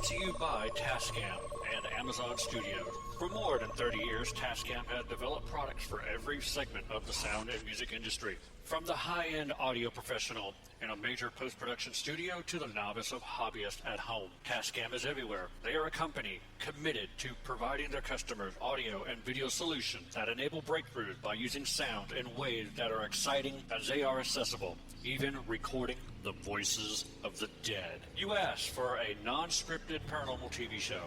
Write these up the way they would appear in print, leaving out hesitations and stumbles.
to you by Tascam and Amazon Studios. For more than 30 years, Tascam has developed products for every segment of the sound and music industry. From the high-end audio professional in a major post-production studio to the novice of hobbyist at home, Tascam is everywhere. They are a company committed to providing their customers audio and video solutions that enable breakthroughs by using sound in ways that are exciting as they are accessible, even recording the voices of the dead. You asked for a non-scripted paranormal TV show.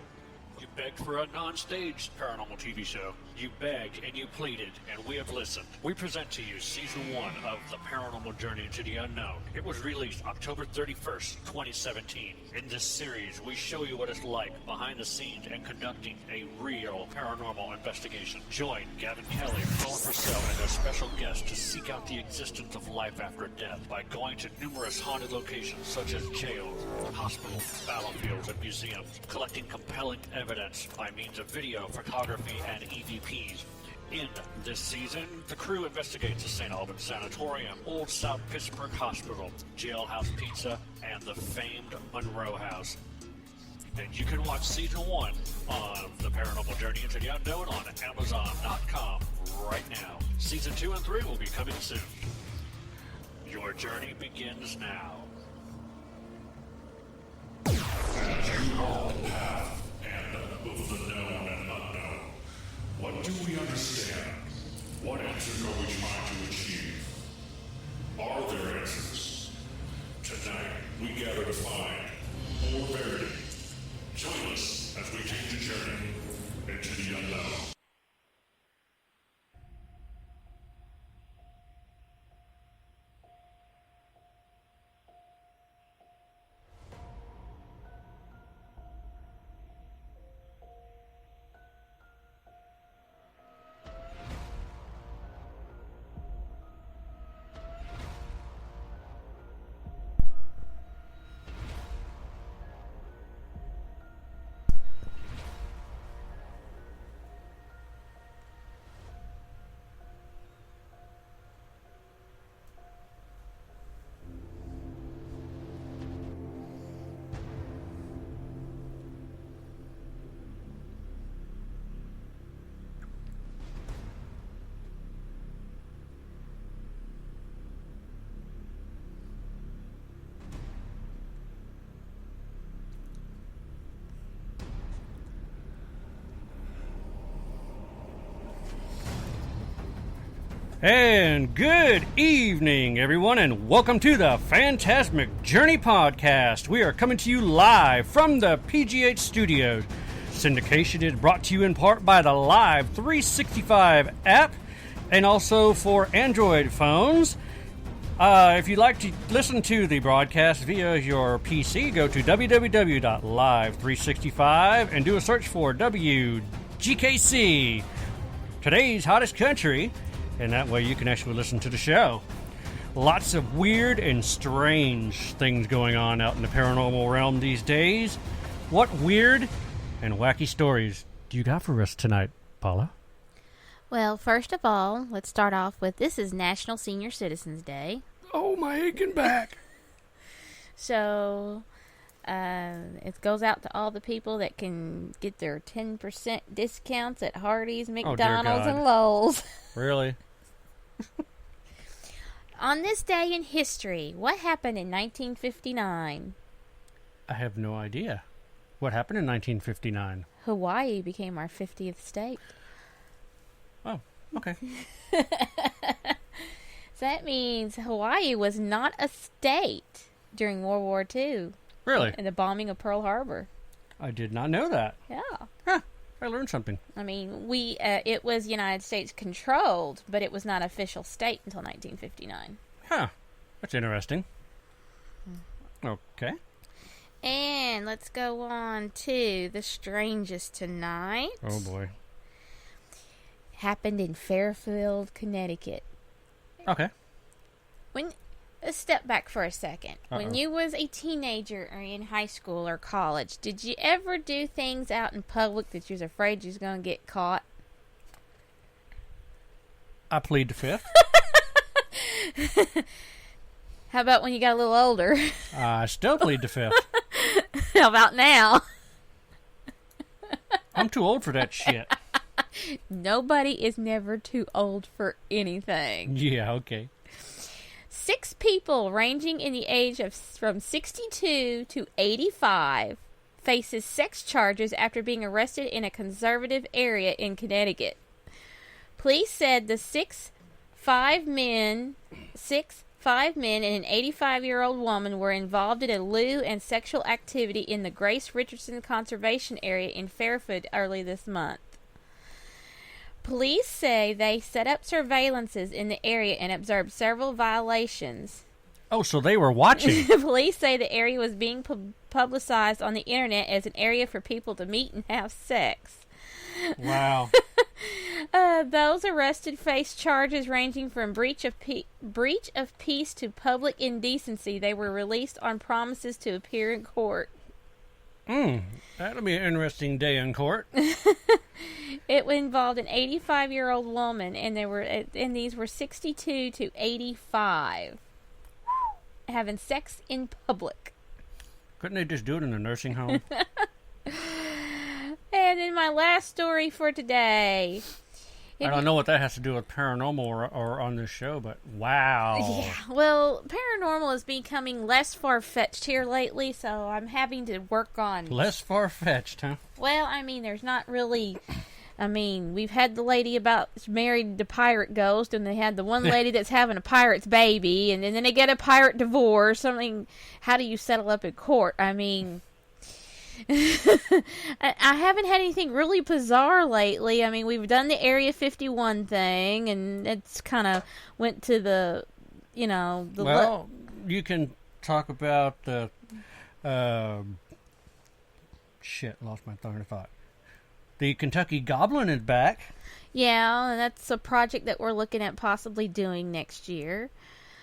You begged for a non-staged paranormal TV show. You begged and you pleaded, and we have listened. We present to you Season 1 of The Paranormal Journey into the Unknown. It was released October 31st, 2017. In this series, we show you what it's like behind the scenes and conducting a real paranormal investigation. Join Gavin Kelly, Colin Purcell, and their special guests to seek out the existence of life after death by going to numerous haunted locations such as jails, hospitals, battlefields, and museums, collecting compelling evidence by means of video, photography, and EVPs. In this season, the crew investigates the St. Albans Sanatorium, Old South Pittsburgh Hospital, Jailhouse Pizza, and the famed Monroe House. And you can watch Season 1 of The Paranormal Journey into the Unknown on Amazon.com right now. Season 2 and 3 will be coming soon. Your journey begins now. As you walk the path and both the known and unknown, what do we understand? What answers are we trying to achieve? Are there answers? Tonight, we gather to find more verity. Join us as we take the journey into the unknown. And good evening, everyone, and welcome to the Phantasmic Journey Podcast. We are coming to you live from the PGH Studios. Syndication is brought to you in part by the Live 365 app and also for Android phones. If you'd like to listen to the broadcast via your PC, go to www.live365 and do a search for WGKC, today's hottest country. And that way you can actually listen to the show. Lots of weird and strange things going on out in the paranormal realm these days. What weird and wacky stories do you got for us tonight, Paula? Well, first of all, let's start off with this is National Senior Citizens Day. Oh, my aching back. So, it goes out to all the people that can get their 10% discounts at Hardee's, McDonald's, and Lowe's. Really? On this day in history, what happened in 1959? I have no idea. What happened in 1959? Hawaii became our 50th state. Oh, okay. So that means Hawaii was not a state during World War II. Really? And the bombing of Pearl Harbor. I did not know that. Yeah. Huh. I learned something. I mean, it was United States controlled, but it was not official state until 1959. Huh. That's interesting. Okay. And let's go on to the strangest tonight. Oh, boy. Happened in Fairfield, Connecticut. Okay. Let's step back for a second. Uh-oh. When you was a teenager or in high school or college, did you ever do things out in public that you was afraid you was going to get caught? I plead the fifth. How about when you got a little older? I still plead the fifth. How about now? I'm too old for that shit. Nobody is never too old for anything. Yeah, okay. 6 people ranging in the age of from 62 to 85 faces sex charges after being arrested in a conservative area in Connecticut. Police said the 5 men and an 85-year-old woman were involved in a lewd and sexual activity in the Grace Richardson Conservation Area in Fairfield early this month. Police say they set up surveillances in the area and observed several violations. Oh, so they were watching. Police say the area was being publicized on the internet as an area for people to meet and have sex. Wow. Those arrested face charges ranging from breach of peace to public indecency. They were released on promises to appear in court. That'll be an interesting day in court. It involved an 85-year-old woman, and these were 62 to 85 having sex in public. Couldn't they just do it in a nursing home? And in my last story for today, I don't know what that has to do with paranormal or on this show, but wow. Yeah, well, paranormal is becoming less far-fetched here lately, so I'm having to work on... Less far-fetched, huh? Well, I mean, there's not really... I mean, we've had the lady about married to pirate ghost, and they had the one lady that's having a pirate's baby, and then they get a pirate divorce. Something. How do you settle up in court? I mean... I haven't had anything really bizarre lately. I mean, we've done the Area 51 thing, and it's kind of went to the, Well, you can talk about the... lost my train of thought. The Kentucky Goblin is back. Yeah, and that's a project that we're looking at possibly doing next year.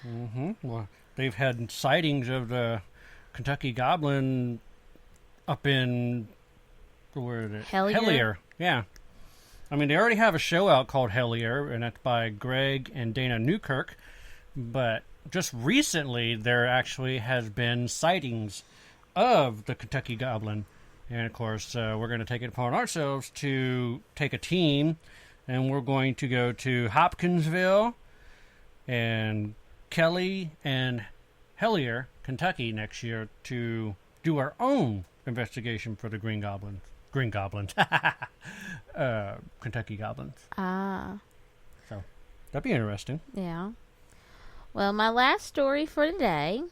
Mm-hmm. Well, they've had sightings of the Kentucky Goblin... up in, where is it? Hellier. Yeah. I mean, they already have a show out called Hellier, and that's by Greg and Dana Newkirk. But just recently, there actually has been sightings of the Kentucky Goblin. And, of course, we're going to take it upon ourselves to take a team, and we're going to go to Hopkinsville and Kelly and Hellier, Kentucky, next year to do our own investigation for the Kentucky Goblins. Ah. So, that'd be interesting. Yeah. Well, my last story for today.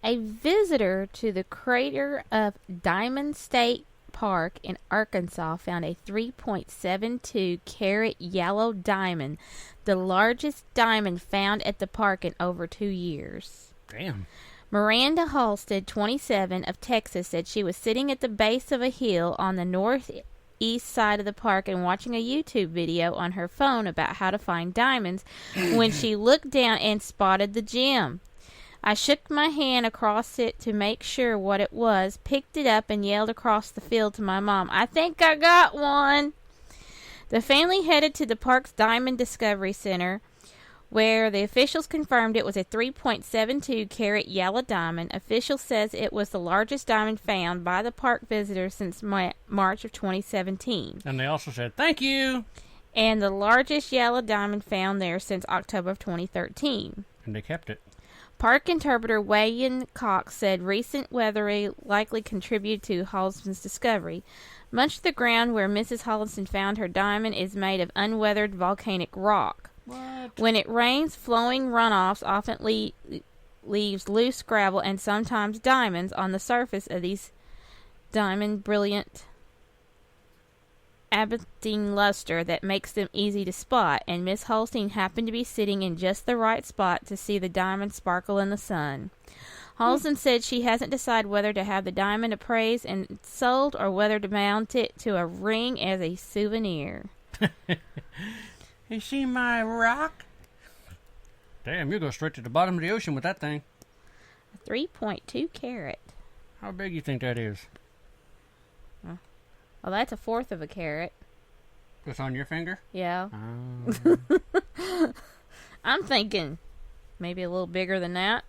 A visitor to the crater of Diamond State Park in Arkansas found a 3.72 carat yellow diamond, the largest diamond found at the park in over 2 years. Damn. Miranda Halstead, 27, of Texas, said she was sitting at the base of a hill on the northeast side of the park and watching a YouTube video on her phone about how to find diamonds when she looked down and spotted the gem. I shook my hand across it to make sure what it was, picked it up, and yelled across the field to my mom, "I think I got one!" The family headed to the park's Diamond Discovery Center, where the officials confirmed it was a 3.72 carat yellow diamond. Officials says it was the largest diamond found by the park visitors since March of 2017. And they also said, "Thank you!" And the largest yellow diamond found there since October of 2013. And they kept it. Park interpreter Wayne Cox said recent weather likely contributed to Holliston's discovery. Much of the ground where Mrs. Holliston found her diamond is made of unweathered volcanic rock. What? When it rains, flowing runoffs often leaves loose gravel and sometimes diamonds on the surface of these diamond brilliant aberdeen luster that makes them easy to spot, and Miss Holstein happened to be sitting in just the right spot to see the diamond sparkle in the sun. Holstein said she hasn't decided whether to have the diamond appraised and sold or whether to mount it to a ring as a souvenir. You see my rock? Damn, you go straight to the bottom of the ocean with that thing. 3.2 carat. How big you think that is? Well, that's a fourth of a carat. Just on your finger? Yeah. I'm thinking maybe a little bigger than that.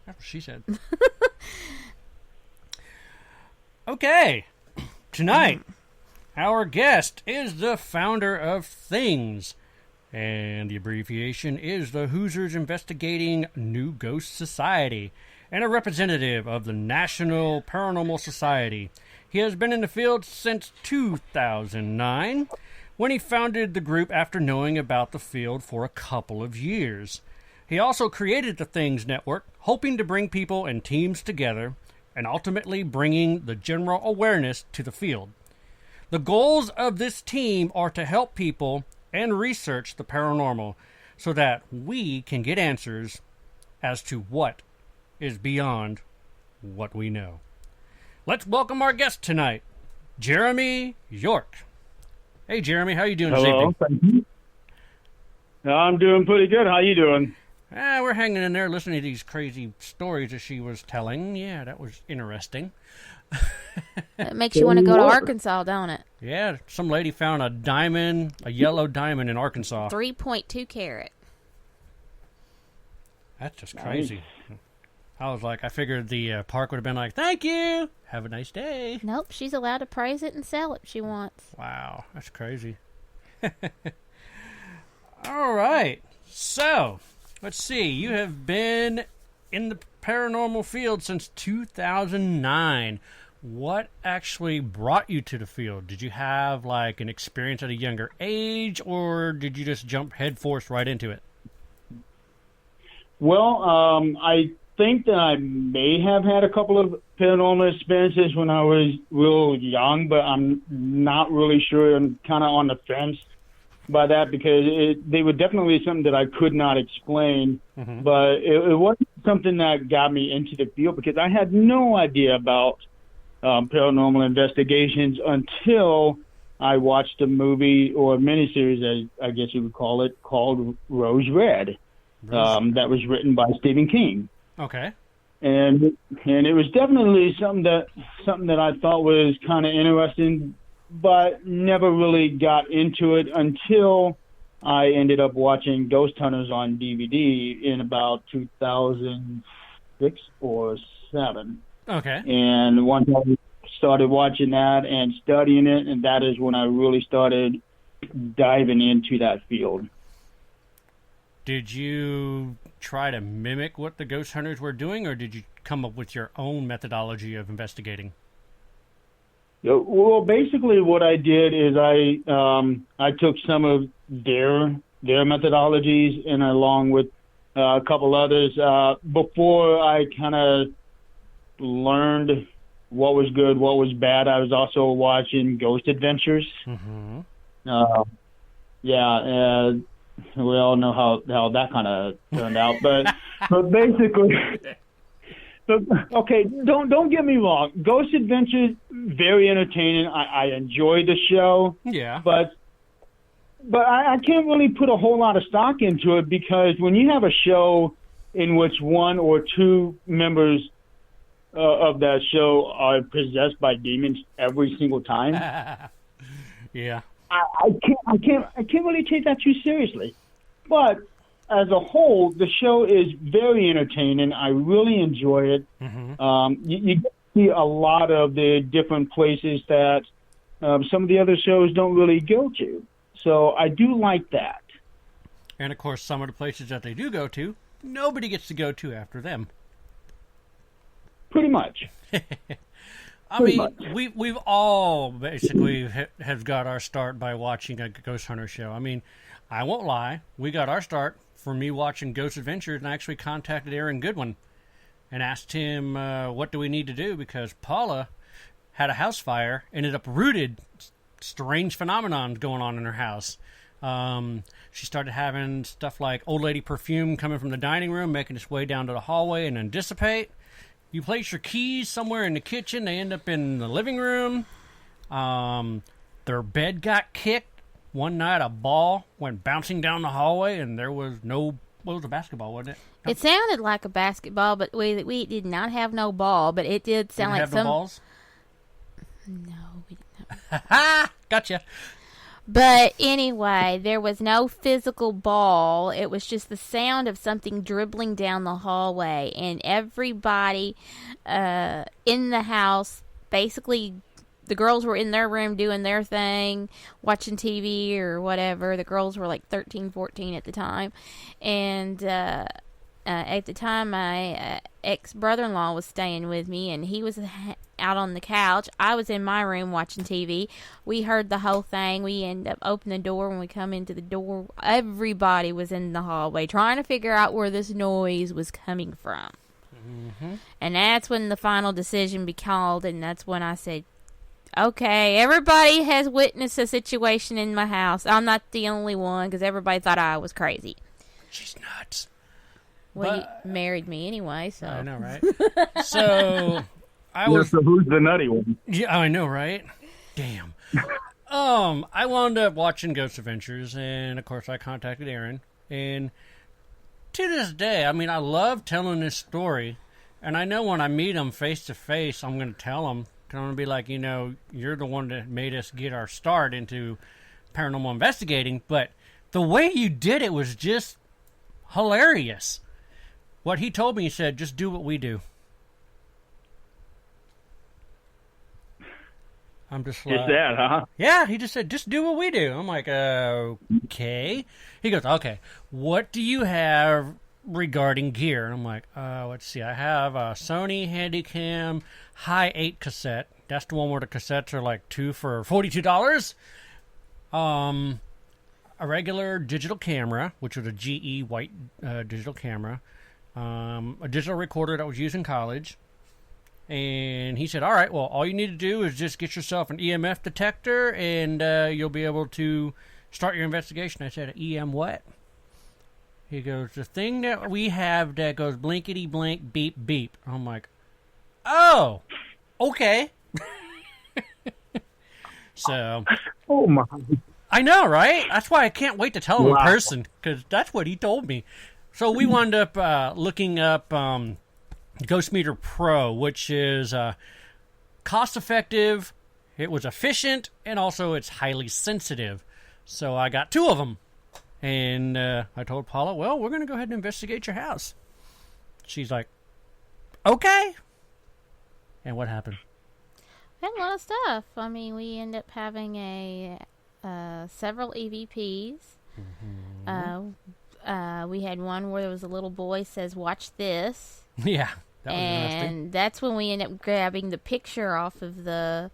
That's what she said. Okay. Tonight, Our guest is the founder of Things, and the abbreviation is the Hoosiers Investigating New Ghost Society, and a representative of the National Paranormal Society. He has been in the field since 2009, when he founded the group after knowing about the field for a couple of years. He also created the Things Network, hoping to bring people and teams together, and ultimately bringing the general awareness to the field. The goals of this team are to help people and research the paranormal so that we can get answers as to what is beyond what we know. Let's welcome our guest tonight, Jeremy York. Hey, Jeremy, how you doing this evening? Thank you. I'm doing pretty good. How you doing? We're hanging in there listening to these crazy stories that she was telling. Yeah, that was interesting. It makes you want to go to Arkansas, don't it? Yeah, some lady found a diamond, a yellow diamond in Arkansas. 3.2 carat. That's just crazy. Nice. I was like, I figured the park would have been like, thank you, have a nice day. Nope, she's allowed to praise it and sell it if she wants. Wow, that's crazy. All right, so let's see. You have been in the paranormal field since 2009. What actually brought you to the field? Did you have like an experience at a younger age, or did you just jump headfirst right into it? Well, I think that I may have had a couple of paranormal experiences when I was real young, but I'm not really sure. I'm kind of on the fence by that because they were definitely something that I could not explain, but it wasn't something that got me into the field because I had no idea about paranormal investigations until I watched a movie or a miniseries, I guess you would call it, called Rose Red, that was written by Stephen King. Okay. And it was definitely something that I thought was kind of interesting, but never really got into it until I ended up watching Ghost Hunters on DVD in about 2006 or 7. Okay. And once I started watching that and studying it, and that is when I really started diving into that field. Did you try to mimic what the ghost hunters were doing, or did you come up with your own methodology of investigating? Well, basically what I did is I took some of their methodologies and along with a couple others before I kind of learned what was good, what was bad. I was also watching Ghost Adventures. We all know how that kind of turned out, but basically, okay, don't get me wrong. Ghost Adventures, very entertaining. I enjoyed the show. Yeah, but I can't really put a whole lot of stock into it because when you have a show in which one or two members of that show are possessed by demons every single time, yeah. I can't really take that too seriously. But as a whole, the show is very entertaining. I really enjoy it. You get to see a lot of the different places that some of the other shows don't really go to. So I do like that. And, of course, some of the places that they do go to, nobody gets to go to after them. Pretty much. I mean, we've all basically have got our start by watching a Ghost Hunter show. I mean, I won't lie. We got our start from me watching Ghost Adventures, and I actually contacted Aaron Goodwin and asked him, what do we need to do? Because Paula had a house fire and it uprooted strange phenomenon going on in her house. She started having stuff like old lady perfume coming from the dining room, making its way down to the hallway and then dissipate. You place your keys somewhere in the kitchen, they end up in the living room. Their bed got kicked. One night a ball went bouncing down the hallway and there was no... Well, it was a basketball, wasn't it? No. It sounded like a basketball, but we did not have no ball, but it did sound like have some... no balls? No, we didn't have... Ha! Gotcha. But anyway, there was no physical ball. It was just the sound of something dribbling down the hallway. And everybody in the house basically the girls were in their room doing their thing, watching TV or whatever. The girls were like 13, 14 at the time. And at the time, my ex-brother-in-law was staying with me, and he was out on the couch. I was in my room watching TV. We heard the whole thing. We ended up opening the door. When we come into the door, everybody was in the hallway trying to figure out where this noise was coming from. Mm-hmm. And that's when the final decision be called, and that's when I said, okay, everybody has witnessed a situation in my house. I'm not the only one, because everybody thought I was crazy. She's nuts. Well, you married me anyway, so. I know, right? So, so who's the nutty one? Yeah, I know, right? Damn. I wound up watching Ghost Adventures, and of course I contacted Aaron, and to this day, I mean, I love telling this story, and I know when I meet him face to face, I'm going to tell him, I'm going to be like, you know, you're the one that made us get our start into paranormal investigating, but the way you did it was just hilarious. What he told me, he said, just do what we do. I'm just like... Just that, huh? Yeah, he just said, just do what we do. I'm like, okay. He goes, okay, what do you have regarding gear? And I'm like, let's see. I have a Sony Handycam High 8 cassette. That's the one where the cassettes are like 2 for $42. A regular digital camera, which was a GE white digital camera. A digital recorder that was used in college. And he said, all right, well, all you need to do is just get yourself an EMF detector, and you'll be able to start your investigation. I said, EM what? He goes, the thing that we have that goes blinkety-blink, beep-beep. I'm like, oh, okay. So. Oh, my. I know, right? That's why I can't wait to tell him in person, because that's what he told me. So we wound up looking up Ghost Meter Pro, which is cost-effective, it was efficient, and also it's highly sensitive. So I got 2 of them. And I told Paula, well, we're going to go ahead and investigate your house. She's like, okay. And what happened? We had a lot of stuff. I mean, we ended up having several EVPs. Mm-hmm. We had one where there was a little boy says, watch this. Yeah, that was interesting. And that's when we ended up grabbing the picture off of the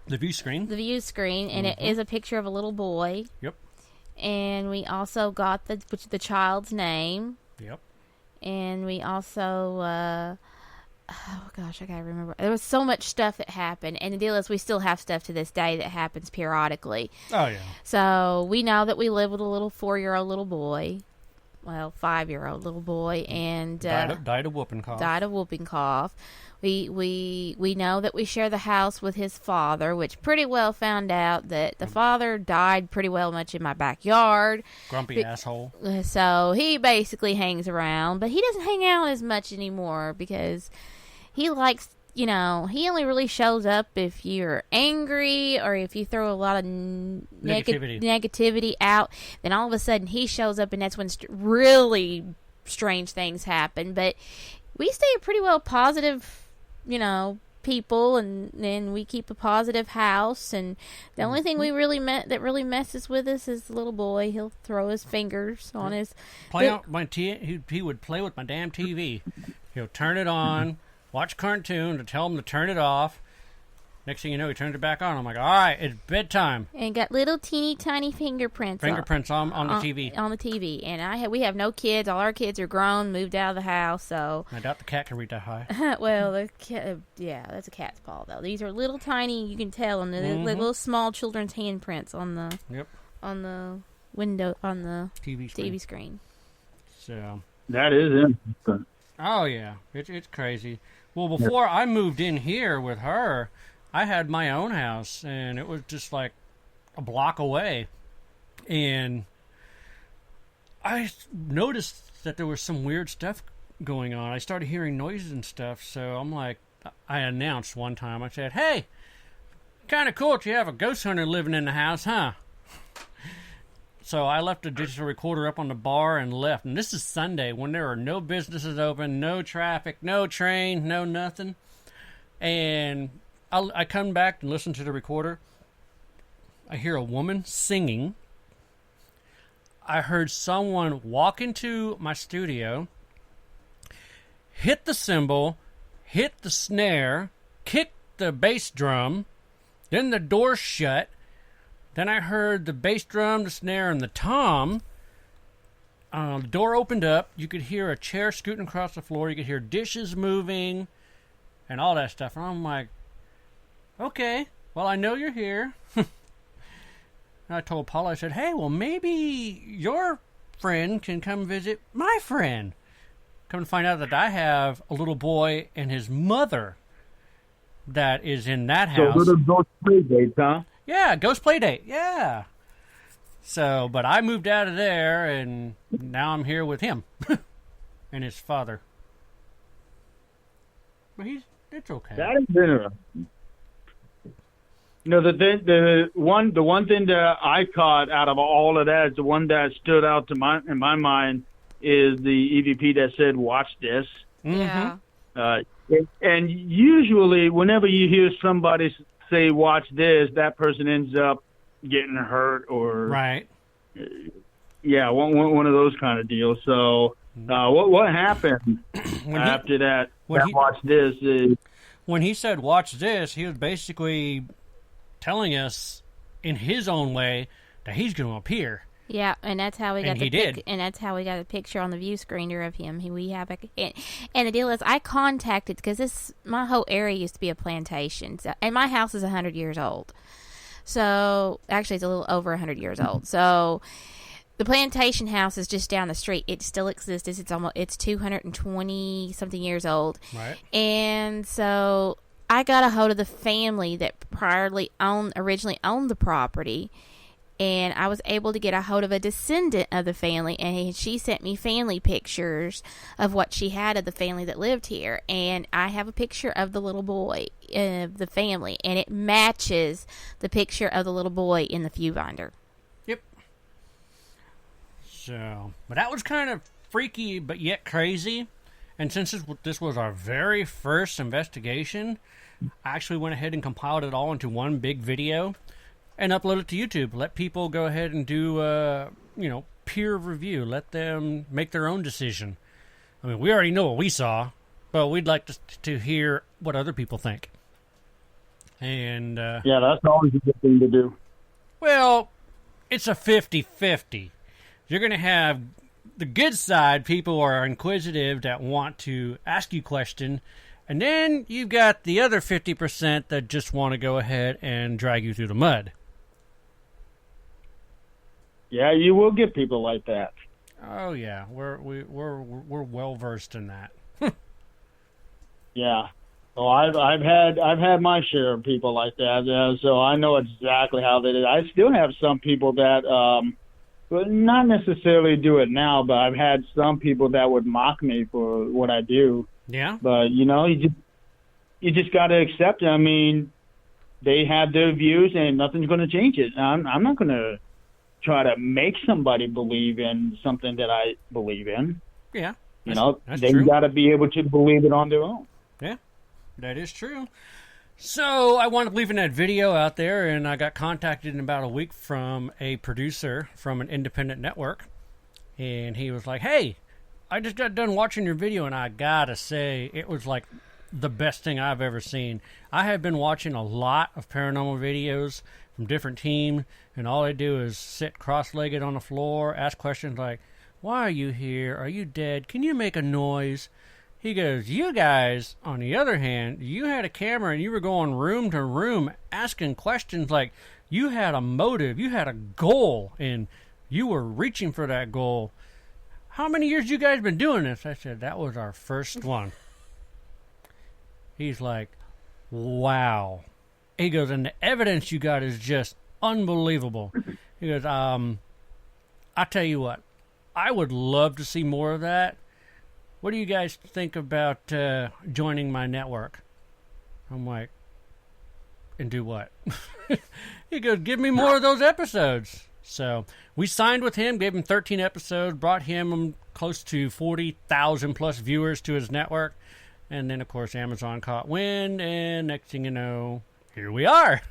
view screen. The view screen, and it is a picture of a little boy. Yep. And we also got the child's name. Yep. And we also, oh gosh, I gotta remember. There was so much stuff that happened, and the deal is we still have stuff to this day that happens periodically. Oh yeah. So we know that we live with a little 4-year-old little boy. Well, 5-year-old little boy, and died of whooping cough. Died of whooping cough. We know that we share the house with his father, which pretty well found out that the father died pretty well much in my backyard. Grumpy asshole. So he basically hangs around, but he doesn't hang out as much anymore because he likes, he only really shows up if you're angry or if you throw a lot of negativity out. Then all of a sudden he shows up, and that's when really strange things happen. But we stay pretty well positive, people, and we keep a positive house. And the only thing we really that really messes with us is the little boy. He'll throw his fingers on his he would play with my damn TV. He'll turn it on, watch a cartoon to tell him to turn it off. Next thing you know, he turned it back on. I'm like, all right, it's bedtime. And got little teeny tiny fingerprints. On the TV. On the TV. And we have no kids. All our kids are grown, moved out of the house. So I doubt the cat can reach that high. Well, that's a cat's paw though. These are little tiny. You can tell them. They're little small children's handprints on the on the window on the TV screen. So that is interesting. Oh yeah, it's crazy. Well, before I moved in here with her, I had my own house, and it was just like a block away. And I noticed that there was some weird stuff going on. I started hearing noises and stuff, so I'm like, I announced one time, I said, hey, kind of cool that you have a ghost hunter living in the house, huh? So I left a digital recorder up on the bar and left. And this is Sunday when there are no businesses open, no traffic, no train, no nothing. And I come back and listen to the recorder. I hear a woman singing. I heard someone walk into my studio, hit the cymbal, hit the snare, kick the bass drum, then the door shut. Then I heard the bass drum, the snare, and the tom. The door opened up. You could hear a chair scooting across the floor. You could hear dishes moving and all that stuff. And I'm like, okay, well, I know you're here. And I told Paula, I said, hey, well, maybe your friend can come visit my friend. Come to find out that I have a little boy and his mother that is in that house. So little ghost play dates, huh? Yeah, ghost play date. Yeah. So, but I moved out of there, and now I'm here with him and his father. But it's okay. That is interesting. You know, the one thing that I caught out of all of that is the one that stood out in my mind is the EVP that said, "Watch this." Yeah. And usually, whenever you hear somebody say, "Watch this," that person ends up getting hurt or right. Yeah, one of those kind of deals. So, what happened after that? Watch this. When he said "watch this," he was basically telling us in his own way that he's going to appear. Yeah, and that's how we got and that's how we got a picture on the view screener of him. And the deal is, I contacted, because my whole area used to be a plantation, and my house is 100 years old. So actually, it's a little over 100 years old. So the plantation house is just down the street. It still exists. It's 220 something years old. Right. And so I got a hold of the family that originally owned the property, and I was able to get a hold of a descendant of the family, and she sent me family pictures of what she had of the family that lived here. And I have a picture of the little boy of the family, and it matches the picture of the little boy in the viewfinder. Yep. So, but that was kind of freaky, but yet crazy. And since this was our very first investigation, I actually went ahead and compiled it all into one big video and upload it to YouTube. Let people go ahead and do, peer review. Let them make their own decision. I mean, we already know what we saw, but we'd like to hear what other people think. And yeah, that's always a good thing to do. Well, it's a 50-50. You're going to have the good side, people are inquisitive that want to ask you questions, and then you've got the other 50% that just want to go ahead and drag you through the mud. Yeah, you will get people like that. Oh yeah, we're well versed in that. Yeah. So I've had my share of people like that. So I know exactly how they did. I still have some people that well, not necessarily do it now, but I've had some people that would mock me for what I do. Yeah. But you just got to accept it. I mean, they have their views, and nothing's going to change it. I'm not going to try to make somebody believe in something that I believe in. Yeah. That's they got to be able to believe it on their own. Yeah, that is true. So I wound up leaving that video out there, and I got contacted in about a week from a producer from an independent network, and he was like, hey, I just got done watching your video, and I gotta say, it was like the best thing I've ever seen. I have been watching a lot of paranormal videos from different teams, and all I do is sit cross-legged on the floor, ask questions like, why are you here? Are you dead? Can you make a noise? He goes, you guys, on the other hand, you had a camera and you were going room to room asking questions like you had a motive, you had a goal, and you were reaching for that goal. How many years you guys been doing this? I said, that was our first one. He's like, wow. He goes, and the evidence you got is just unbelievable. He goes, I tell you what, I would love to see more of that. What do you guys think about joining my network? I'm like, and do what? He goes, give me more of those episodes. So we signed with him, gave him 13 episodes, brought him close to 40,000 plus viewers to his network. And then, of course, Amazon caught wind, and next thing you know, here we are.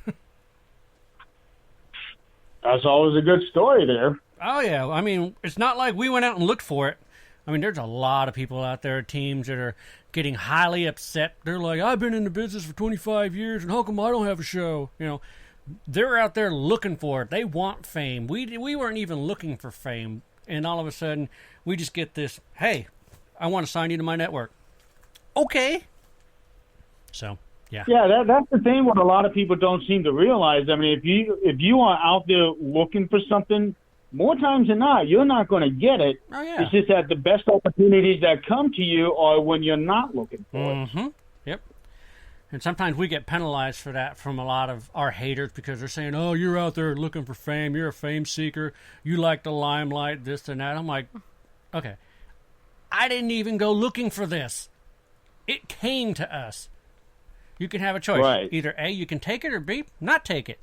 That's always a good story there. Oh, yeah. I mean, it's not like we went out and looked for it. I mean, there's a lot of people out there, teams that are getting highly upset. They're like, I've been in the business for 25 years, and how come I don't have a show? You know, they're out there looking for it. They want fame. We weren't even looking for fame. And all of a sudden, we just get this, hey, I want to sign you to my network. Okay. So, yeah. Yeah, that's the thing what a lot of people don't seem to realize. I mean, if you are out there looking for something, more times than not, you're not going to get it. Oh, yeah. It's just that the best opportunities that come to you are when you're not looking for it. Yep. And sometimes we get penalized for that from a lot of our haters because they're saying, oh, you're out there looking for fame. You're a fame seeker. You like the limelight, this and that. I'm like, okay, I didn't even go looking for this. It came to us. You can have a choice. Right. Either A, you can take it, or B, not take it.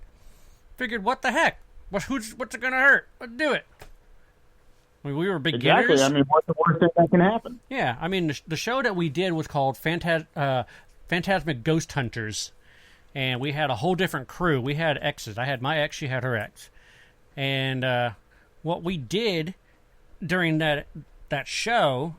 Figured, what the heck? What's it going to hurt? Let's do it. I mean, we were beginners. Exactly. I mean, what's the worst thing that can happen? Yeah. I mean, the show that we did was called Phantasmic Ghost Hunters. And we had a whole different crew. We had exes. I had my ex. She had her ex. And what we did during that show,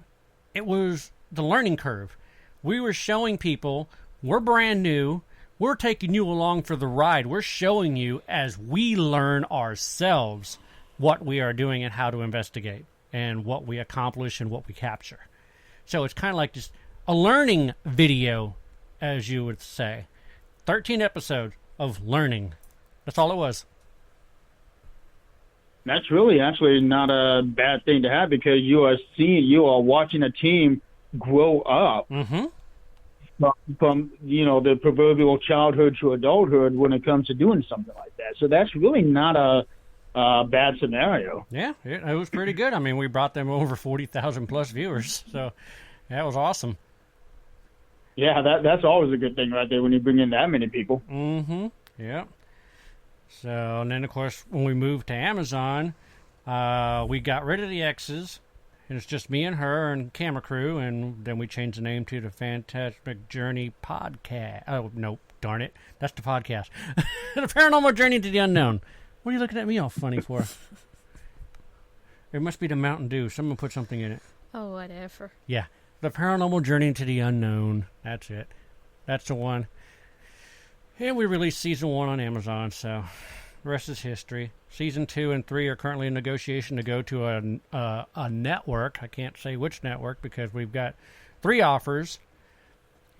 it was the learning curve. We were showing people, we're brand new, we're taking you along for the ride. We're showing you as we learn ourselves what we are doing and how to investigate and what we accomplish and what we capture. So it's kind of like just a learning video, as you would say. 13 episodes of learning. That's all it was. That's really actually not a bad thing to have because you are watching a team grow up from the proverbial childhood to adulthood when it comes to doing something like that. So that's really not a bad scenario. Yeah, it was pretty good. I mean, we brought them over 40,000 plus viewers, so that was awesome. Yeah, that's always a good thing right there when you bring in that many people. Yeah. So, and then, of course, when we moved to Amazon, we got rid of the X's, and it's just me and her and camera crew, and then we changed the name to the Phantasmic Journey Podcast. Oh, no, darn it. That's the podcast. The Paranormal Journey to the Unknown. What are you looking at me all funny for? It must be the Mountain Dew. Someone put something in it. Oh, whatever. Yeah. The Paranormal Journey to the Unknown. That's it. That's the one. And we released Season 1 on Amazon, so the rest is history. Season 2 and 3 are currently in negotiation to go to a network. I can't say which network because we've got 3 offers.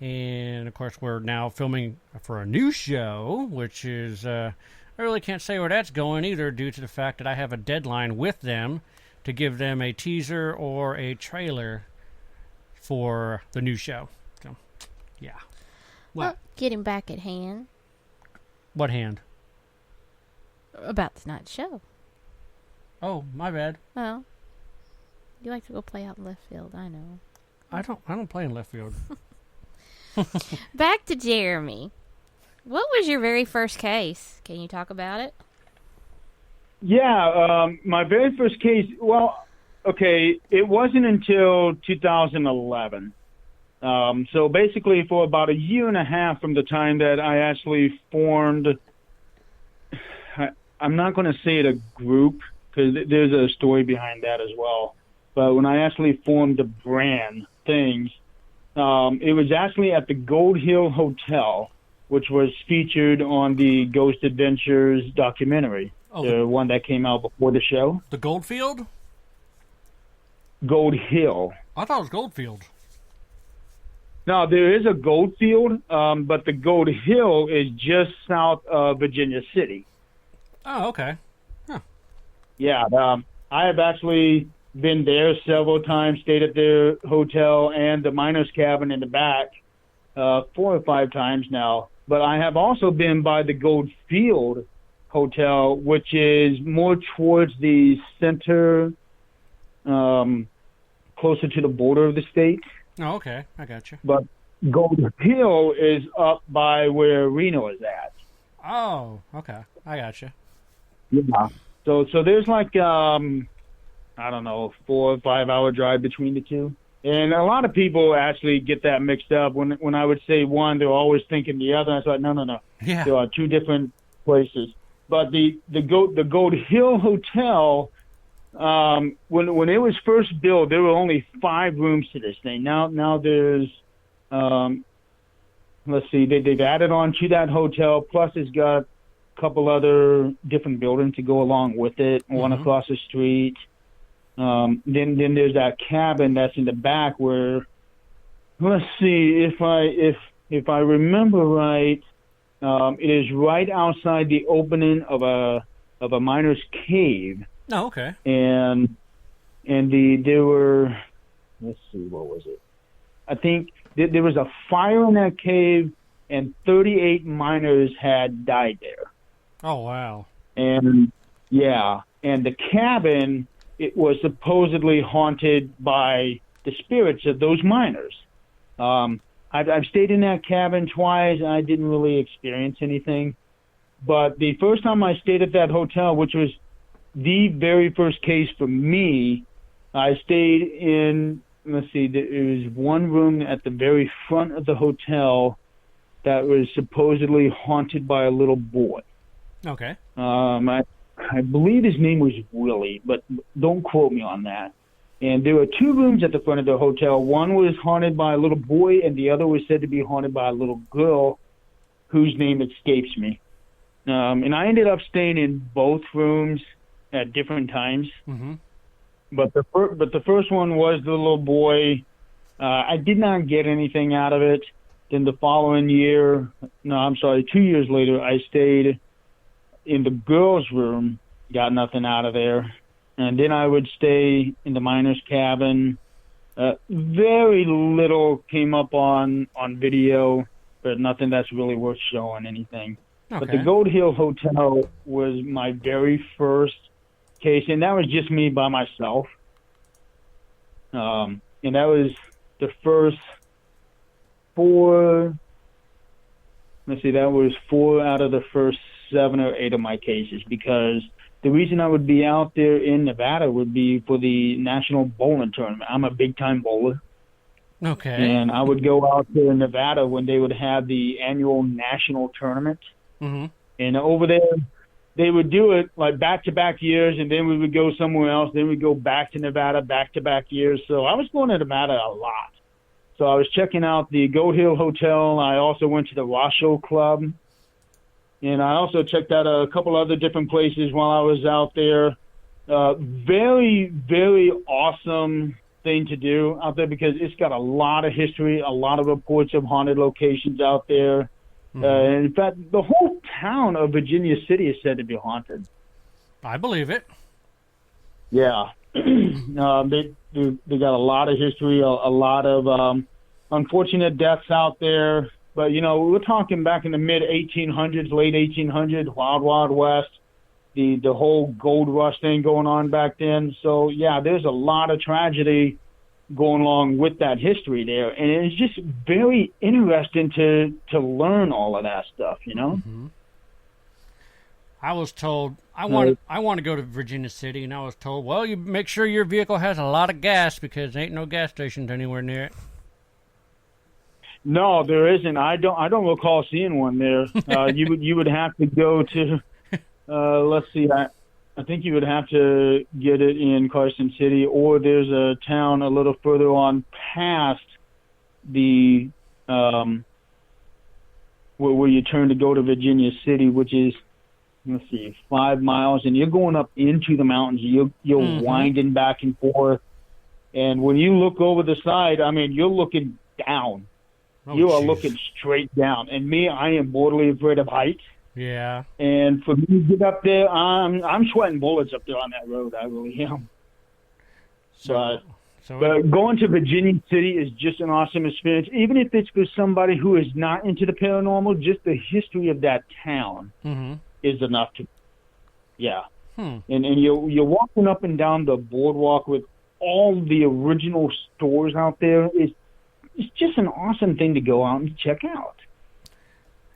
And, of course, we're now filming for a new show, which is... I really can't say where that's going either due to the fact that I have a deadline with them to give them a teaser or a trailer for the new show. So, yeah. Well, getting back at hand. What hand? About tonight's show. Oh, my bad. Well, you like to go play out in left field, I know. I don't play in left field. Back to Jeremy. What was your very first case? Can you talk about it? Yeah, my very first case, well, okay, it wasn't until 2011. So basically for about a year and a half from the time that I actually formed, I'm not going to say it a group because there's a story behind that as well. But when I actually formed the brand things, it was actually at the Gold Hill Hotel, which was featured on the Ghost Adventures documentary, the one that came out before the show. The Goldfield? Gold Hill. I thought it was Goldfield. No, there is a Goldfield, but the Gold Hill is just south of Virginia City. Oh, okay. Huh. Yeah, I have actually been there several times, stayed at their hotel and the miner's cabin in the back 4 or 5 times now. But I have also been by the Goldfield Hotel, which is more towards the center, closer to the border of the state. Oh, okay. I got you. But Gold Hill is up by where Reno is at. Oh, okay. I got you. Yeah. So there's like, I don't know, 4 or 5 hour drive between the two. And a lot of people actually get that mixed up. When I would say one, they're always thinking the other. I thought, no. Yeah. There are two different places. But the Gold Hill Hotel, when it was first built, there were only 5 rooms to this thing. Now there's, let's see, they've added on to that hotel. Plus, it's got a couple other different buildings to go along with it. One across the street. Then there's that cabin that's in the back where, let's see, if I remember right, it is right outside the opening of a miner's cave. Oh, okay. And there were, let's see, what was it? I think there was a fire in that cave, and 38 miners had died there. Oh, wow. And yeah, and the cabin, it was supposedly haunted by the spirits of those miners. I've stayed in that cabin twice, and I didn't really experience anything. But the first time I stayed at that hotel, which was the very first case for me, I stayed in, let's see, there was one room at the very front of the hotel that was supposedly haunted by a little boy. Okay. I believe his name was Willie, but don't quote me on that. And there were 2 rooms at the front of the hotel. One was haunted by a little boy, and the other was said to be haunted by a little girl whose name escapes me. And I ended up staying in both rooms at different times. Mm-hmm. But the first one was the little boy. I did not get anything out of it. Then the following year, 2 years later, I stayed in the girls' room, got nothing out of there. And then I would stay in the miner's cabin. Very little came up on video, but nothing that's really worth showing anything. Okay. But the Gold Hill Hotel was my very first case, and that was just me by myself. And that was the first 4, let's see, that was 4 out of the first 7 or 8 of my cases, because the reason I would be out there in Nevada would be for the National Bowling Tournament. I'm a big-time bowler. Okay. And I would go out there in Nevada when they would have the annual national tournament. Mm-hmm. And over there, they would do it like back-to-back years, and then we would go somewhere else. Then we'd go back to Nevada, back-to-back years. So I was going to Nevada a lot. So I was checking out the Gold Hill Hotel. I also went to the Washoe Club. And I also checked out a couple other different places while I was out there. Very, very awesome thing to do out there, because it's got a lot of history, a lot of reports of haunted locations out there. Mm-hmm. In fact, the whole town of Virginia City is said to be haunted. I believe it. Yeah. They got a lot of history, a lot of unfortunate deaths out there. But, we're talking back in the mid-1800s, late 1800s, Wild Wild West, the whole gold rush thing going on back then. So, yeah, there's a lot of tragedy going along with that history there. And it's just very interesting to learn all of that stuff, Mm-hmm. I was told I want to go to Virginia City, and I was told, well, you make sure your vehicle has a lot of gas, because there ain't no gas stations anywhere near it. No, there isn't. I don't recall seeing one there. You would have to go to. Let's see. I think you would have to get it in Carson City, or there's a town a little further on past the where you turn to go to Virginia City, which is, let's see, 5 miles, and you're going up into the mountains. You're mm-hmm. winding back and forth, and when you look over the side, I mean, you're looking down. Oh, you are looking straight down. And me, I am mortally afraid of heights. Yeah. And for me to get up there, I'm sweating bullets up there on that road. I really am. But going to Virginia City is just an awesome experience. Even if it's for somebody who is not into the paranormal, just the history of that town mm-hmm. is enough to, yeah. And you're walking up and down the boardwalk with all the original stores out there. It's just an awesome thing to go out and check out.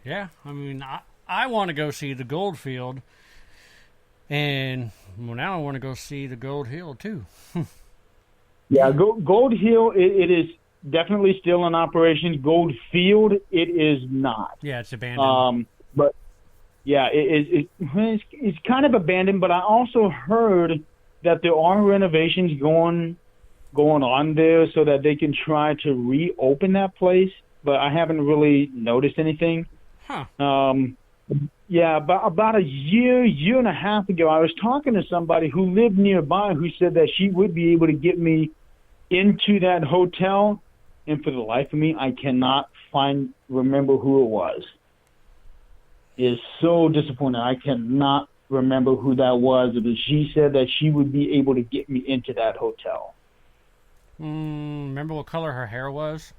Yeah, I mean, I want to go see the Gold Field, and now I want to go see the Gold Hill too. Yeah, Gold Hill, it is definitely still in operation. Gold Field, it is not. Yeah, it's abandoned. But yeah, it's kind of abandoned. But I also heard that there are renovations going on there so that they can try to reopen that place. But I haven't really noticed anything. Huh. Yeah, about a year and a half ago, I was talking to somebody who lived nearby who said that she would be able to get me into that hotel, and for the life of me, I cannot remember who it was. It's so disappointing. I cannot remember who that was, but she said that she would be able to get me into that hotel. Remember what color her hair was?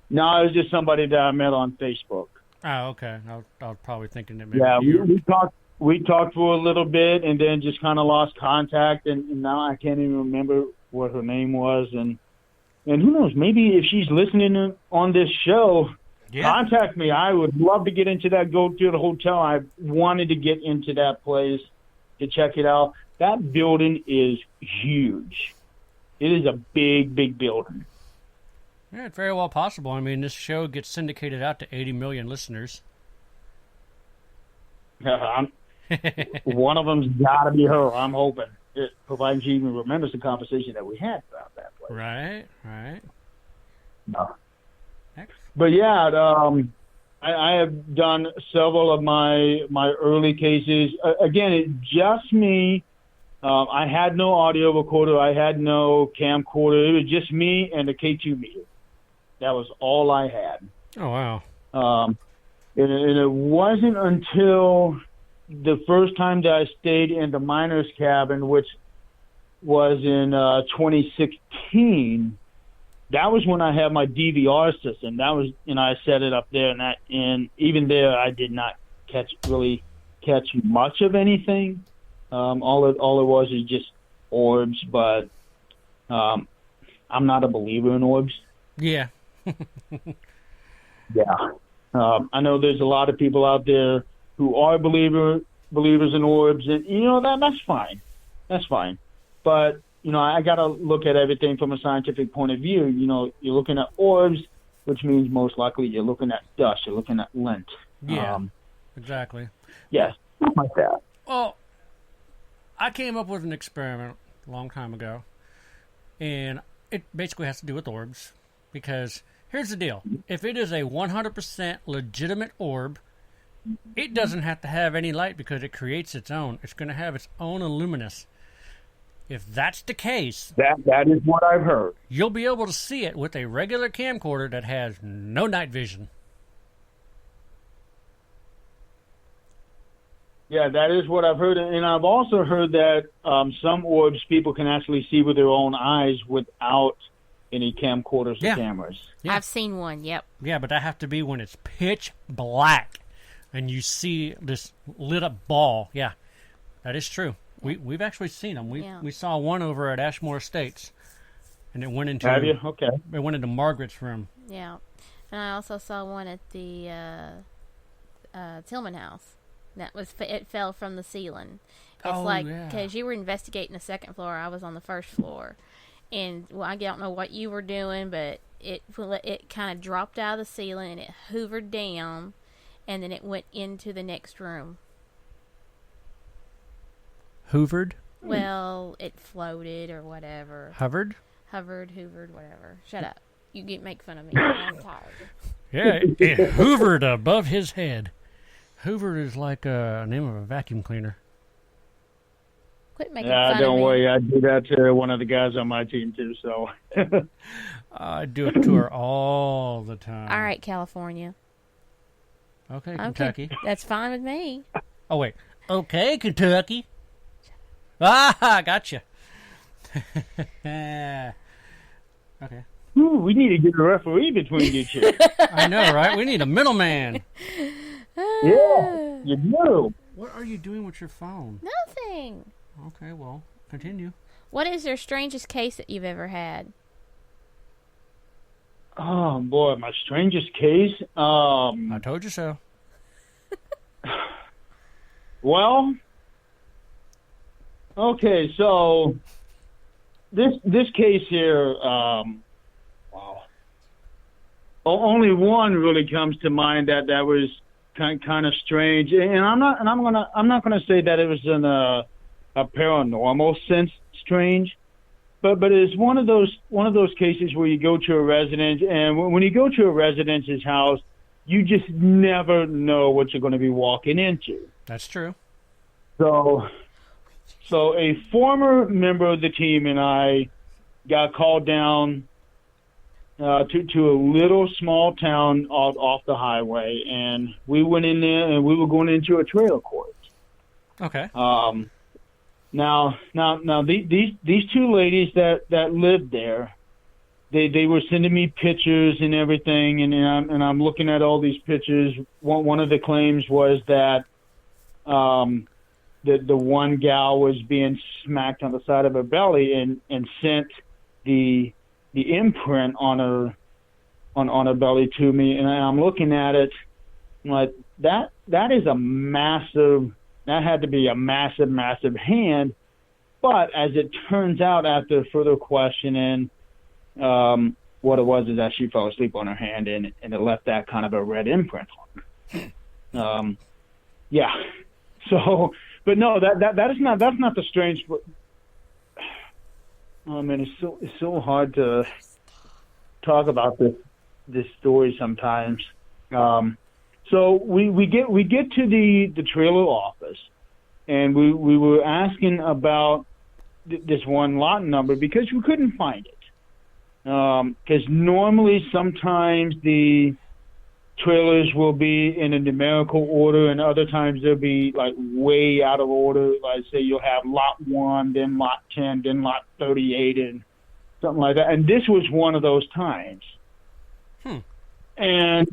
No, it was just somebody that I met on Facebook. Oh, okay. I was probably thinking that maybe. Yeah, we talked for a little bit, and then just kind of lost contact, and now I can't even remember what her name was, and who knows? Maybe if she's listening on this show, contact me. I would love to get into that Gold Field Hotel. I wanted to get into that place to check it out. That building is huge. It is a big, big building. Yeah, it's very well possible. I mean, this show gets syndicated out to 80 million listeners. One of them's got to be her. I'm hoping. It provides she even remembers the conversation that we had about that place. Right. No. Excellent. But yeah, I have done several of my early cases. Again, it's just me. I had no audio recorder. I had no camcorder. It was just me and the K2 meter. That was all I had. Oh, wow. And it wasn't until the first time that I stayed in the miner's cabin, which was in 2016, that was when I had my DVR system. That was, I set it up there, and even there, I did not catch much of anything. All it was is just orbs, but I'm not a believer in orbs. Yeah. Yeah. I know there's a lot of people out there who are believers in orbs, and that's fine. That's fine. But I got to look at everything from a scientific point of view. You're looking at orbs, which means most likely you're looking at dust. You're looking at lint. Yeah. Exactly. Yes, stuff like that. Well, I came up with an experiment a long time ago, and it basically has to do with orbs, because here's the deal. If it is a 100% legitimate orb, it doesn't have to have any light because it creates its own. It's going to have its own illuminance. If that's the case, that is what I've heard. You'll be able to see it with a regular camcorder that has no night vision. Yeah, that is what I've heard. And I've also heard that some orbs people can actually see with their own eyes without any camcorders or cameras. Yeah. I've seen one, yep. Yeah, but that have to be when it's pitch black and you see this lit up ball. Yeah, that is true. We've actually seen them. We saw one over at Ashmore Estates, and it went into. Have you? Okay. It went into Margaret's room. Yeah, and I also saw one at the Tillman house. It fell from the ceiling. It's because you were investigating the second floor, I was on the first floor, and I don't know what you were doing, but it kind of dropped out of the ceiling and it hoovered down, and then it went into the next room. Hoovered? Well, it floated or whatever. Hovered, hoovered, whatever. Shut up. You make fun of me. I'm tired. Yeah, it hoovered above his head. Hoover is like a name of a vacuum cleaner. Quit making fun of me. Don't worry. I do that to one of the guys on my team, too, so. I do it to her all the time. All right, California. Okay, Kentucky. That's fine with me. Oh, wait. Okay, Kentucky. Ah, gotcha. Okay. Ooh, we need to get a referee between you two. I know, right? We need a middleman. Yeah, you do. What are you doing with your phone? Nothing. Okay, well, continue. What is your strangest case that you've ever had? Oh, boy, my strangest case? I told you so. Well, okay, so this case here, wow. Only one really comes to mind that was kind of strange, and I'm not gonna say that it was in a paranormal sense strange, but it's one of those cases where you go to a residence, and when you go to a residence's house, you just never know what you're going to be walking into. That's true. So a former member of the team and I got called down to a little small town off the highway, and we went in there and we were going into a trailer court. Okay. Now these two ladies that lived there, they were sending me pictures and everything, and I'm looking at all these pictures. One of the claims was that the one gal was being smacked on the side of her belly and sent the imprint on her belly to me, and I'm looking at it, I'm like, that is a massive. That had to be a massive hand. But as it turns out, after further questioning, what it was is that she fell asleep on her hand, and it left that kind of a red imprint on her. Yeah. So, but no, that's not the strange. I mean, it's so hard to talk about this story sometimes. So we get to the trailer office, and we were asking about this one lot number because we couldn't find it. Because normally sometimes the trailers will be in a numerical order, and other times they'll be like way out of order. Like say you'll have lot 1, then lot 10, then lot 38, and something like that. And this was one of those times. And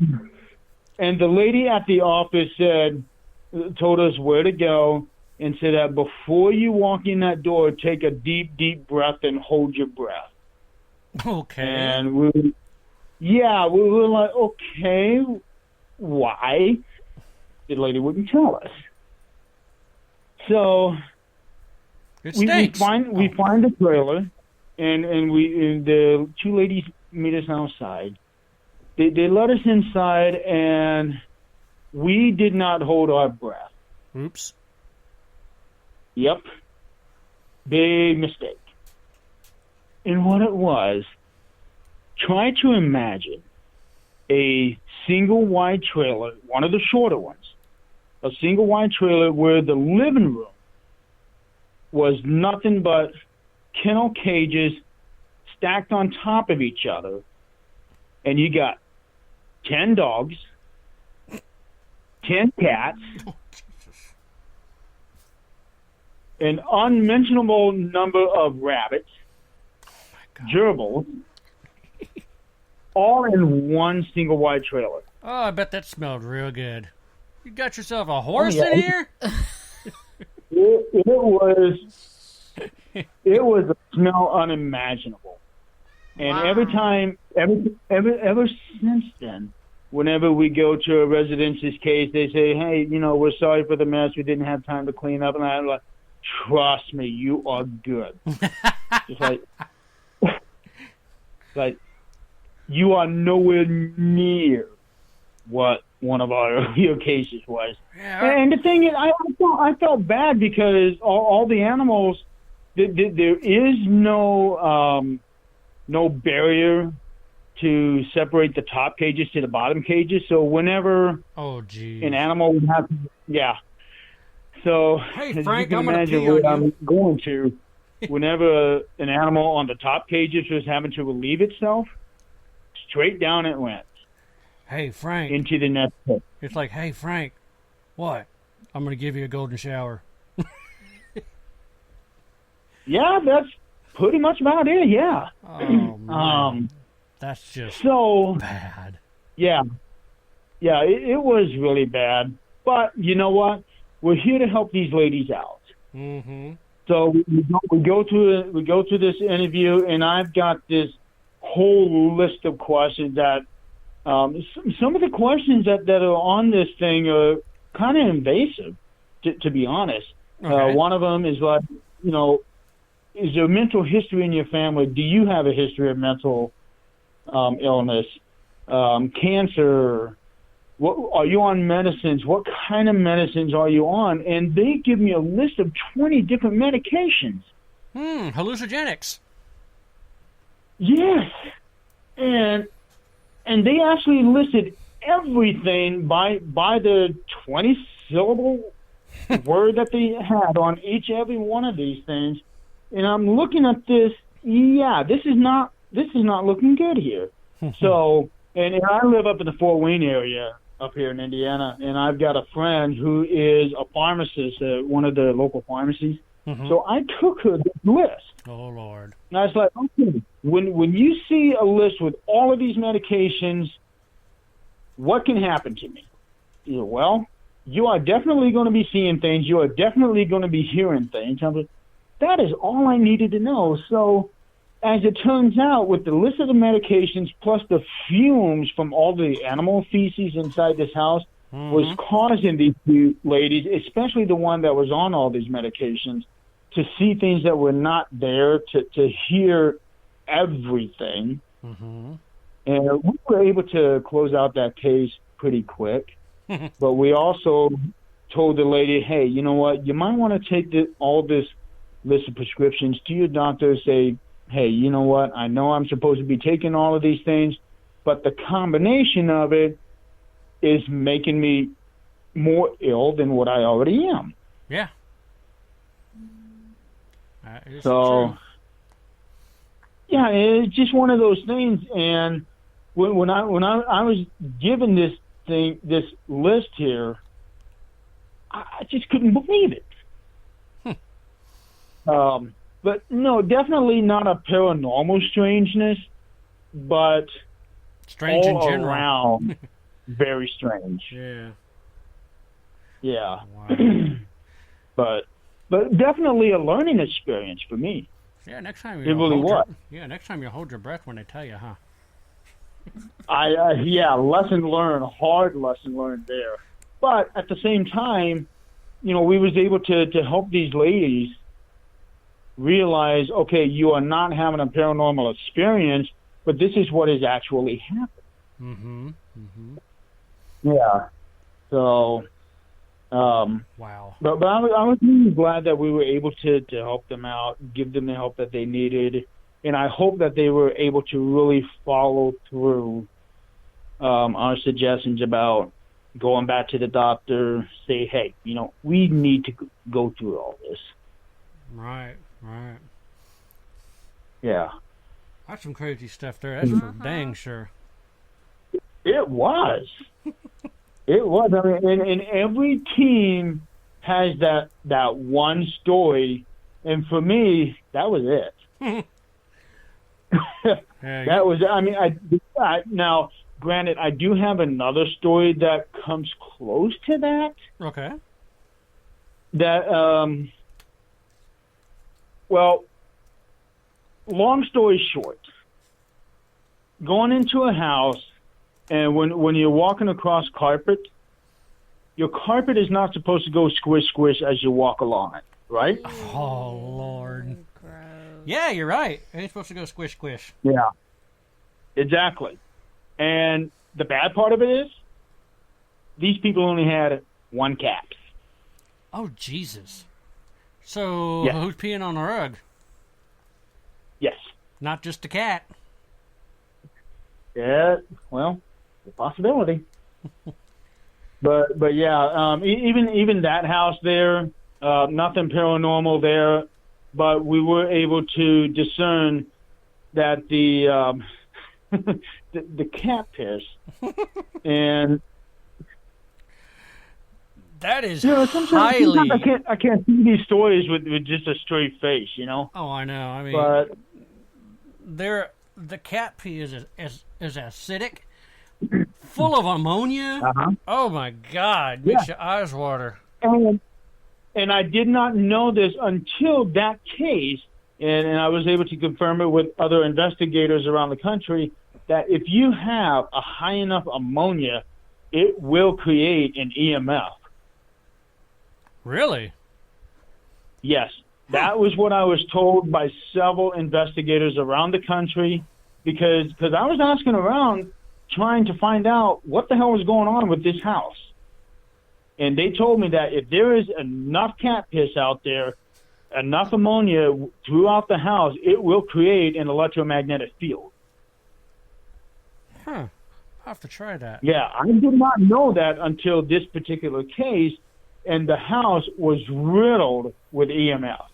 the lady at the office told us where to go, and said that before you walk in that door, take a deep breath and hold your breath. Okay. And we were like, okay, why? The lady wouldn't tell us. So we find the trailer, and the two ladies meet us outside. They let us inside, and we did not hold our breath. Oops. Yep. Big mistake. And what it was, try to imagine a single wide trailer, one of the shorter ones, a single wide trailer where the living room was nothing but kennel cages stacked on top of each other, and you got 10 dogs, 10 cats, an unmentionable number of rabbits, gerbils, all in one single wide trailer. Oh, I bet that smelled real good. You got yourself a horse in here? It was a smell unimaginable. And every time, ever since then, whenever we go to a residence's case, they say, hey, we're sorry for the mess. We didn't have time to clean up. And I'm like, trust me, you are good. Just like you are nowhere near what one of our earlier cases was. Yeah. And the thing is, I felt bad because all the animals, there is no barrier to separate the top cages to the bottom cages. So whenever an animal would have, So hey, as Frank, you can imagine what I'm going to, whenever an animal on the top cages was having to relieve itself, straight down it went. Hey, Frank. Into the next pit. It's like, hey, Frank, what? I'm going to give you a golden shower. Yeah, that's pretty much about it, yeah. Oh, man. That's just so bad. Yeah. Yeah, it was really bad. But you know what? We're here to help these ladies out. Mm-hmm. So we go through this interview, and I've got this whole list of questions that some of the questions that are on this thing are kind of invasive, to be honest. Okay. One of them is like, is there a mental history in your family? Do you have a history of mental illness, cancer? What, are you on medicines? What kind of medicines are you on? And they give me a list of 20 different medications. Hallucinogenics. Yes. And they actually listed everything by the 20-syllable word that they had on every one of these things. And I'm looking at this, this is not looking good here. So, and I live up in the Fort Wayne area up here in Indiana, and I've got a friend who is a pharmacist at one of the local pharmacies. So I took her this list. Oh, Lord. And I was like, okay, when you see a list with all of these medications, what can happen to me? Well, you are definitely going to be seeing things. You are definitely going to be hearing things. I was like, that is all I needed to know. So as it turns out, with the list of the medications plus the fumes from all the animal feces inside this house was causing these two ladies, especially the one that was on all these medications, to see things that were not there, to hear everything. And we were able to close out that case pretty quick. But we also told the lady, hey, you know what? You might want to take all this list of prescriptions to your doctor, say, hey, you know what? I know I'm supposed to be taking all of these things, but the combination of it is making me more ill than what I already am. Yeah. That is so, true. Yeah, it's just one of those things. And when I was given this list here, I just couldn't believe it. But no, definitely not a paranormal strangeness, but strange all in general. Around very strange. Yeah. Wow. but definitely a learning experience for me. Yeah, next time next time you hold your breath when they tell you, huh? Lesson learned, hard lesson learned there. But at the same time, we was able to help these ladies realize, okay, you are not having a paranormal experience, but this is what is actually happening. Yeah. So, wow. But I was really glad that we were able to help them out, give them the help that they needed, and I hope that they were able to really follow through our suggestions about going back to the doctor, say, hey, we need to go through all this. Right. Yeah. That's some crazy stuff there. That's for dang sure. It was. It was. I mean, and every team has that one story, and for me, that was it. That was. I mean, I now, granted, I do have another story that comes close to that. Okay. That well, long story short, going into a house, and when you're walking across carpet, your carpet is not supposed to go squish, squish as you walk along it, right? Oh, Lord. Gross. Yeah, you're right. It ain't supposed to go squish, squish. Yeah, exactly. And the bad part of it is, these people only had one cat. Oh, Jesus. So, Yeah. who's peeing on the rug? Yes. Not just a cat. Yeah, well, a possibility. but yeah, even that house there, nothing paranormal there, but we were able to discern that the the cat piss and that is sometimes I can't see these stories with just a straight face, Oh, I know. I mean, but the cat pee is acidic, full of ammonia. Oh my God, makes your eyes water. And I did not know this until that case, and I was able to confirm it with other investigators around the country, that if you have a high enough ammonia, it will create an EMF. Really? Yes. That was what I was told by several investigators around the country, because I was asking around trying to find out what the hell was going on with this house. And they told me that if there is enough cat piss out there, enough ammonia throughout the house, it will create an electromagnetic field. Huh. I'll have to try that. Yeah, I did not know that until this particular case, and the house was riddled with EMF.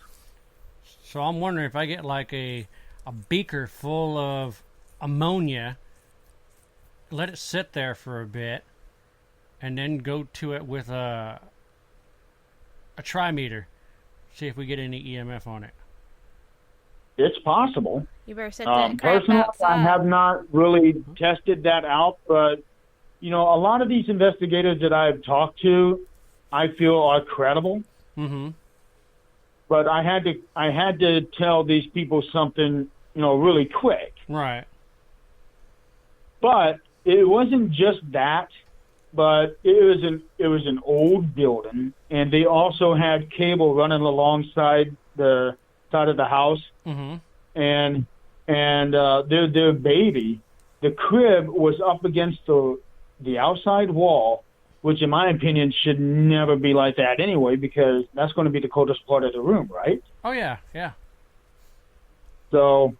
So I'm wondering if I get like a beaker full of ammonia, let it sit there for a bit, and then go to it with a trimeter, see if we get any EMF on it. It's possible. You better set that crap Personally, outside. I have not really tested that out, but a lot of these investigators that I've talked to, I feel are credible. Mm-hmm. But I had to tell these people something, really quick. Right. But it wasn't just that, but it was an old building, and they also had cable running alongside the side of the house. Mm-hmm. And their baby, the crib was up against the outside wall, which in my opinion should never be like that anyway, because that's going to be the coldest part of the room, right? Oh yeah, yeah. So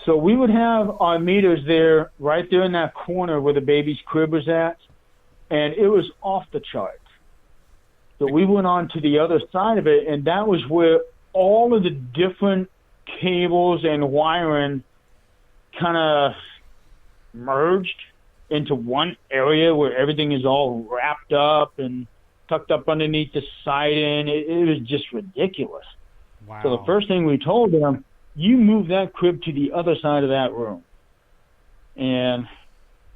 we would have our meters there, right there in that corner where the baby's crib was at, and it was off the charts. So we went on to the other side of it, and that was where all of the different cables and wiring kind of merged into one area where everything is all wrapped up and tucked up underneath the siding. It was just ridiculous. Wow. So the first thing we told them, you move that crib to the other side of that room. And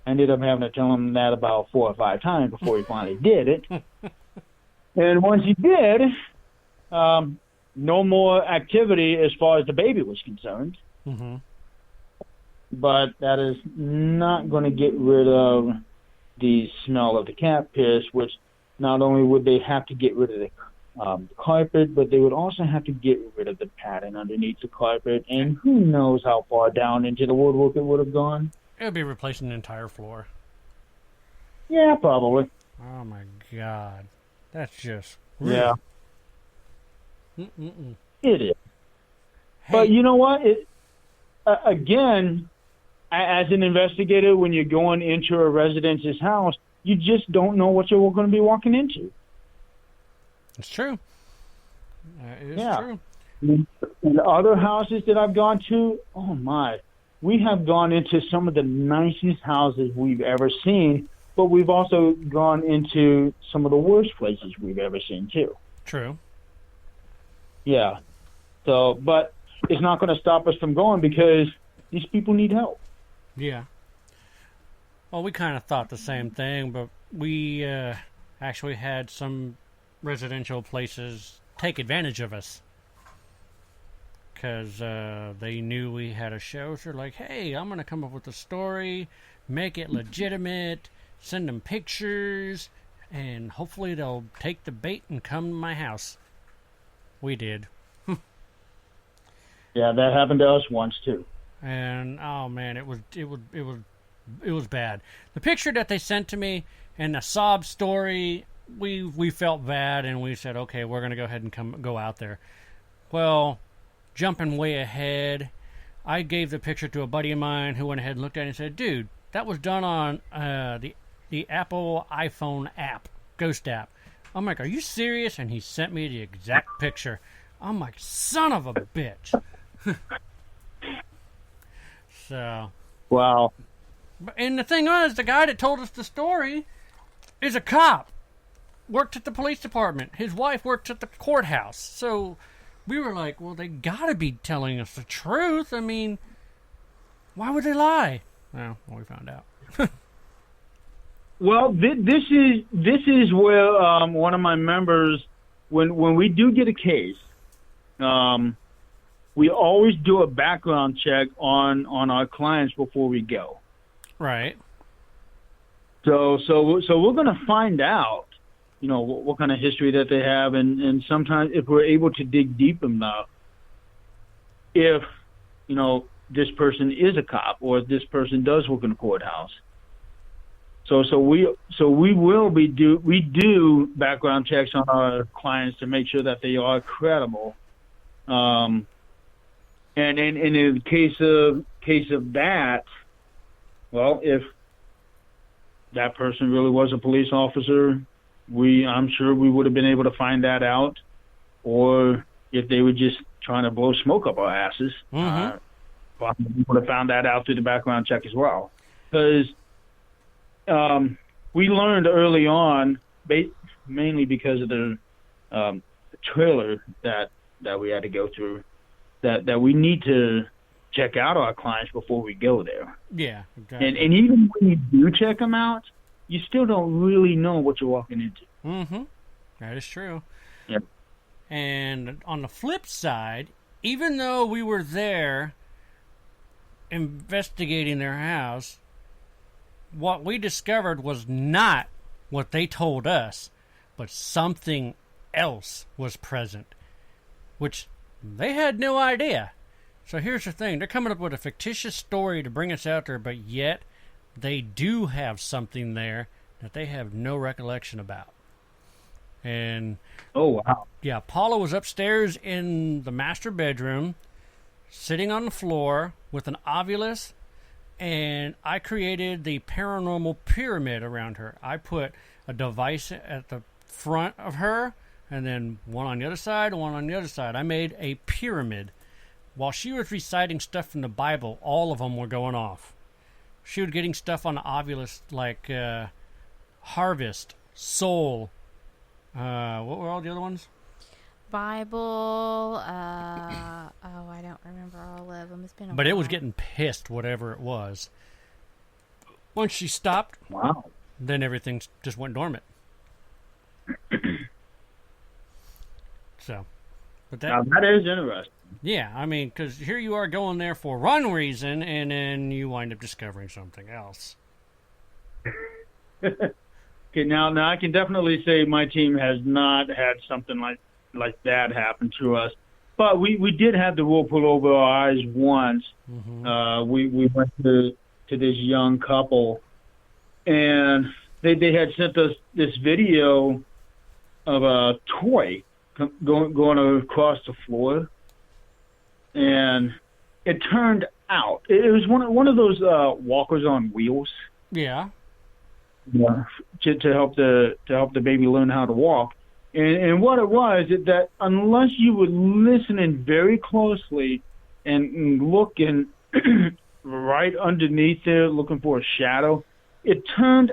I ended up having to tell him that about 4 or 5 times before he finally did it. And once he did, no more activity as far as the baby was concerned. Mm-hmm. But that is not going to get rid of the smell of the cat piss, which not only would they have to get rid of the carpet, but they would also have to get rid of the pattern underneath the carpet, and who knows how far down into the woodwork it would have gone. It would be replacing the entire floor. Yeah, probably. Oh my God. That's just... Yeah. Mm-mm-mm. It is. Hey. But you know what? Again, as an investigator, when you're going into a resident's house, you just don't know what you're going to be walking into. It's true. It is true. In other houses that I've gone to, oh my, we have gone into some of the nicest houses we've ever seen, but we've also gone into some of the worst places we've ever seen too. True. Yeah. So, but it's not going to stop us from going because these people need help. Yeah. Well, we kind of thought the same thing, but we actually had some residential places take advantage of us because they knew we had a show. So they're like, hey, I'm going to come up with a story, make it legitimate, send them pictures, and hopefully they'll take the bait and come to my house. We did. Yeah, that happened to us once too. And oh man, it was bad. The picture that they sent to me and the sob story, we felt bad and we said, okay, we're gonna go ahead and go out there. Well, jumping way ahead, I gave the picture to a buddy of mine who went ahead and looked at it and said, dude, that was done on the Apple iPhone app, Ghost app. I'm like, are you serious? And he sent me the exact picture. I'm like, son of a bitch. So. Wow. And the thing was, the guy that told us the story is a cop. Worked at the police department. His wife works at the courthouse. So we were like, well, they gotta be telling us the truth. I mean, why would they lie? Well, we found out. Well, this is where one of my members, when we do get a case, we always do a background check on our clients before we go. Right. So we're going to find out what kind of history that they have, and sometimes if we're able to dig deep enough, if this person is a cop or if this person does work in the courthouse. So we do background checks on our clients to make sure that they are credible. And in the case of that, well, if that person really was a police officer, I'm sure we would have been able to find that out. Or if they were just trying to blow smoke up our asses, we would have found that out through the background check as well. Because we learned early on, mainly because of the trailer that we had to go through, that we need to check out our clients before we go there. Yeah, exactly. And even when you do check them out, you still don't really know what you're walking into. Mm-hmm. That is true. Yep. And on the flip side, even though we were there investigating their house, what we discovered was not what they told us, but something else was present, which they had no idea. So here's the thing. They're coming up with a fictitious story to bring us out there, but yet they do have something there that they have no recollection about. And oh, wow. Yeah, Paula was upstairs in the master bedroom, sitting on the floor with an ovulus, and I created the paranormal pyramid around her. I put a device at the front of her, and then one on the other side, and one on the other side. I made a pyramid. While she was reciting stuff from the Bible, all of them were going off. She was getting stuff on the ovulus like harvest, soul. What were all the other ones? Bible. I don't remember all of them. It's been a But while. it was getting pissed, whatever it was. Once she stopped, Wow. then everything just went dormant. So, but Now, that is interesting. yeah, I mean, because here you are going there for one reason, and then you wind up discovering something else. Okay, now I can definitely say my team has not had something like that happen to us, but we did have the wool pull over our eyes once. Mm-hmm. We went to this young couple, and they had sent us this video of a toy going across the floor, and it turned out it was one of those walkers on wheels. Yeah. Yeah, to help the baby learn how to walk, and what it was is that unless you were listening very closely and looking right underneath there, looking for a shadow, it turned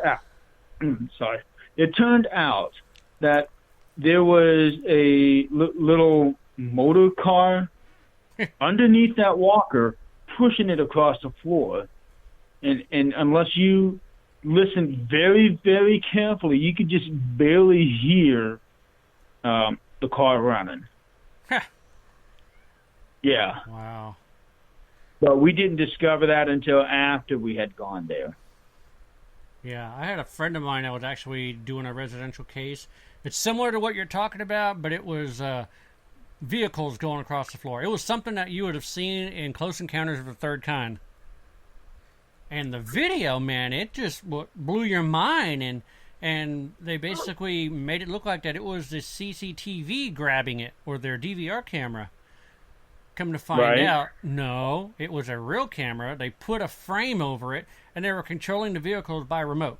out that there was a little motor car underneath that walker pushing it across the floor, and unless you listen very, very carefully, you could just barely hear the car running. Huh. Yeah. Wow. But we didn't discover that until after we had gone there. Yeah, I had a friend of mine that was actually doing a residential case. It's similar to what you're talking about, but it was vehicles going across the floor. It was something that you would have seen in Close Encounters of the Third Kind. And the video, man, it just blew your mind, and they basically made it look like that it was the CCTV grabbing it, or their DVR camera. Come to find out, no, it was a real camera. They put a frame over it, and they were controlling the vehicles by remote.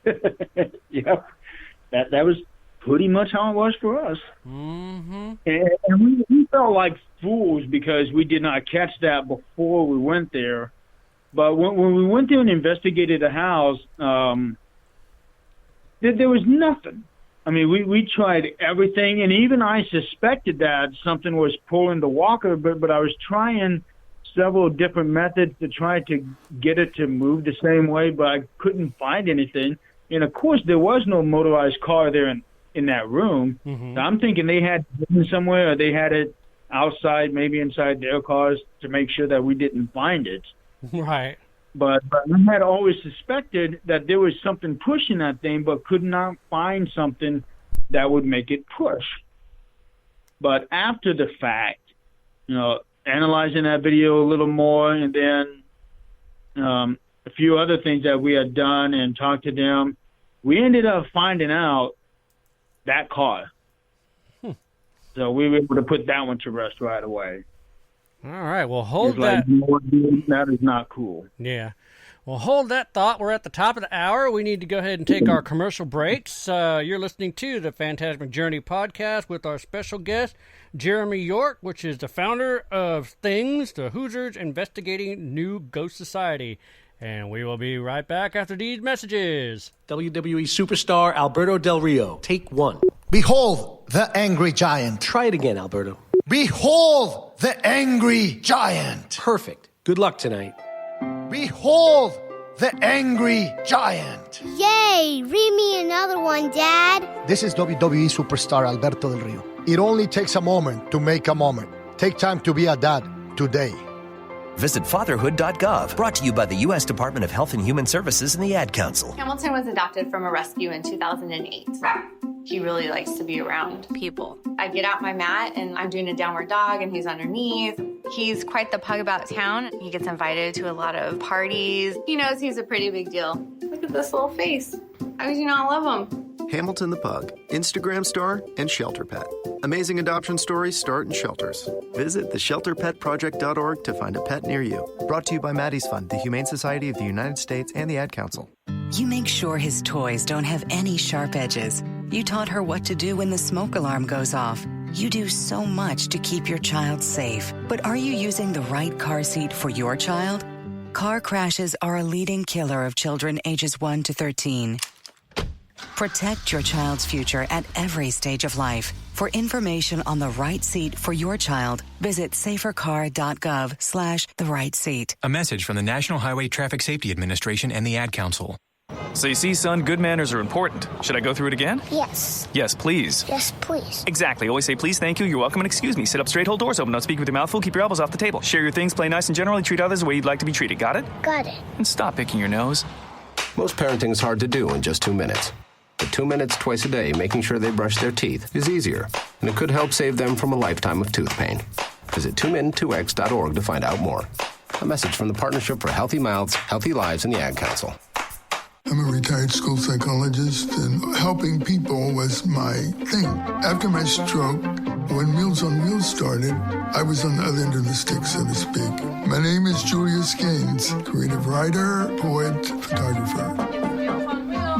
Yep. That was pretty much how it was for us. Mm-hmm. And we felt like fools because we did not catch that before we went there. But when we went there and investigated the house, there was nothing. I mean, we tried everything, and even I suspected that something was pulling the walker, but I was trying several different methods to try to get it to move the same way, but I couldn't find anything. And, of course, there was no motorized car there in that room. Mm-hmm. So I'm thinking they had it somewhere, or they had it outside, maybe inside their cars, to make sure that we didn't find it. Right. But I had always suspected that there was something pushing that thing, but could not find something that would make it push. But after the fact, analyzing that video a little more, and then a few other things that we had done and talked to them, we ended up finding out that car. So we were able to put that one to rest right away. All right, well, hold that. That is not cool. Yeah. Well, hold that thought. We're at the top of the hour. We need to go ahead and take our commercial breaks. You're listening to the Phantasmic Journey podcast with our special guest, Jeremy York, which is the founder of Things, the Hoosiers Investigating New Ghost Society. And we will be right back after these messages. WWE superstar Alberto Del Rio, take one. Behold the angry giant. Try it again, Alberto. Behold the angry giant. Perfect. Good luck tonight. Behold the angry giant. Yay! Read me another one, Dad. This is WWE superstar Alberto Del Rio. It only takes a moment to make a moment. Take time to be a dad today. Visit fatherhood.gov, brought to you by the U.S. Department of Health and Human Services and the Ad Council. Hamilton was adopted from a rescue in 2008. He really likes to be around people. I get out my mat and I'm doing a downward dog and he's underneath. He's quite the pug about town. He gets invited to a lot of parties. He knows he's a pretty big deal. Look at this little face. How could you not love him? Hamilton the Pug, Instagram star and shelter pet. Amazing adoption stories start in shelters. Visit theshelterpetproject.org to find a pet near you. Brought to you by Maddie's Fund, the Humane Society of the United States, and the Ad Council. You make sure his toys don't have any sharp edges. You taught her what to do when the smoke alarm goes off. You do so much to keep your child safe. But are you using the right car seat for your child? Car crashes are a leading killer of children ages 1 to 13. Protect your child's future at every stage of life. For information on the right seat for your child, visit safercar.gov/the right seat. A message from the National Highway Traffic Safety Administration and the Ad Council. So you see, son, good manners are important. Should I go through it again? Yes. Yes, please. Yes, please. Exactly. Always say please, thank you, you're welcome, and excuse me. Sit up straight, hold doors open, don't speak with your mouth full, keep your elbows off the table. Share your things, play nice, and generally treat others the way you'd like to be treated. Got it? Got it. And stop picking your nose. Most parenting is hard to do in just 2 minutes. But 2 minutes twice a day making sure they brush their teeth is easier, and it could help save them from a lifetime of tooth pain. Visit tunein2x.org to find out more. A message from the Partnership for Healthy Mouths, Healthy Lives, and the Ad Council. I'm a retired school psychologist, and helping people was my thing. After my stroke, when Meals on Wheels started, I was on the other end of the stick, so to speak. My name is Julius Gaines, creative writer, poet, photographer.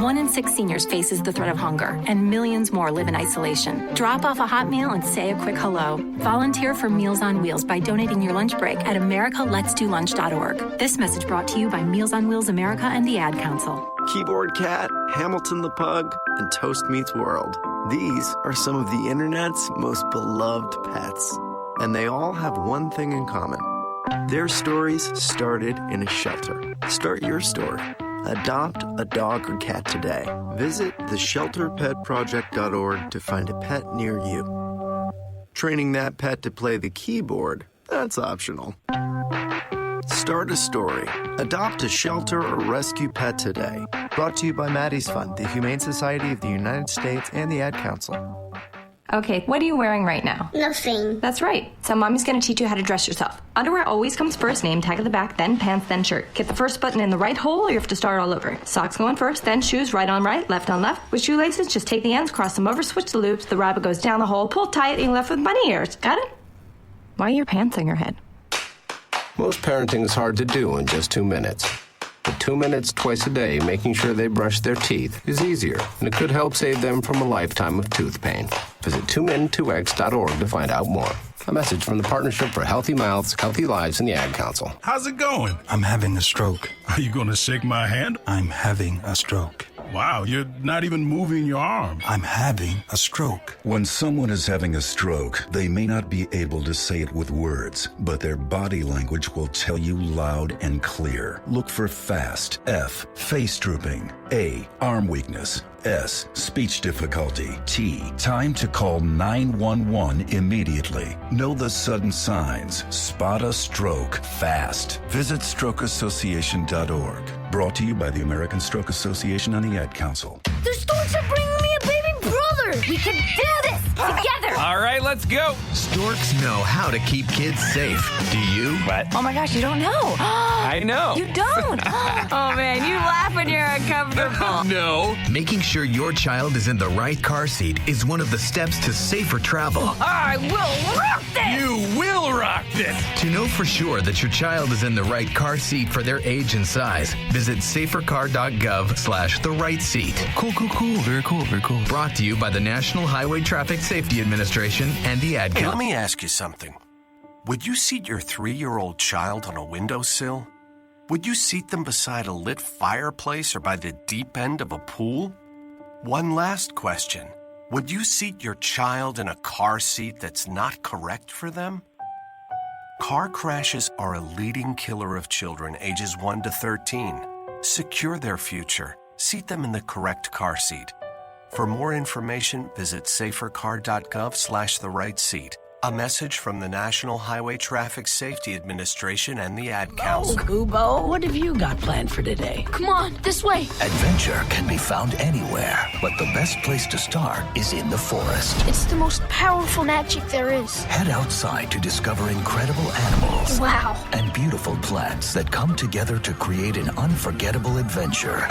1 in 6 seniors faces the threat of hunger, and millions more live in isolation. Drop off a hot meal and say a quick hello. Volunteer for Meals on Wheels by donating your lunch break at americaletsdolunch.org. This message brought to you by Meals on Wheels America and the Ad Council. Keyboard Cat, Hamilton the Pug, and Toast Meets World. These are some of the internet's most beloved pets. And they all have one thing in common. Their stories started in a shelter. Start your story. Adopt a dog or cat today. Visit theshelterpetproject.org to find a pet near you. Training that pet to play the keyboard, that's optional. Start a story. Adopt a shelter or rescue pet today. Brought to you by Maddie's Fund, the Humane Society of the United States, and the Ad Council. Okay, what are you wearing right now? Nothing. That's right. So mommy's gonna teach you how to dress yourself. Underwear always comes first, name tag at the back, then pants, then shirt. Get the first button in the right hole or you have to start all over. Socks going first, then shoes right on right, left on left. With shoelaces, just take the ends, cross them over, switch the loops, the rabbit goes down the hole, pull tight, and you're left with bunny ears. Got it? Why are your pants on your head? Most parenting is hard to do in just 2 minutes. But 2 minutes twice a day making sure they brush their teeth is easier, and it could help save them from a lifetime of tooth pain. Visit tunein2x.org to find out more. A message from the Partnership for Healthy Mouths, Healthy Lives, and the Ad Council. How's it going? I'm having a stroke. Are you going to shake my hand? I'm having a stroke. Wow, you're not even moving your arm. I'm having a stroke. When someone is having a stroke, they may not be able to say it with words, but their body language will tell you loud and clear. Look for FAST, F, face drooping, A, arm weakness, S, speech difficulty. T, time to call 911 immediately. Know the sudden signs. Spot a stroke fast. Visit strokeassociation.org. Brought to you by the American Stroke Association and the Ad Council. The storks are bringing me a baby brother. We can do this together. All right, let's go. Storks know how to keep kids safe. Do you? What? Oh my gosh, you don't know. I know. You don't. Oh man, you laugh when you're uncomfortable. No. Making sure your child is in the right car seat is one of the steps to safer travel. I will rock this. You will rock this. To know for sure that your child is in the right car seat for their age and size, visit safercar.gov/the right seat. Cool. Very cool. Brought to you by the National Highway Traffic Safety Administration and the Ad Council. Let me ask you something. Would you seat your 3-year-old child on a windowsill? Would you seat them beside a lit fireplace or by the deep end of a pool? One last question. Would you seat your child in a car seat that's not correct for them? Car crashes are a leading killer of children ages 1 to 13. Secure their future. Seat them in the correct car seat. For more information, visit safercar.gov/the right seat. A message from the National Highway Traffic Safety Administration and the Ad Council. Oh, Kubo, what have you got planned for today? Come on, this way. Adventure can be found anywhere, but the best place to start is in the forest. It's the most powerful magic there is. Head outside to discover incredible animals. Wow. And beautiful plants that come together to create an unforgettable adventure.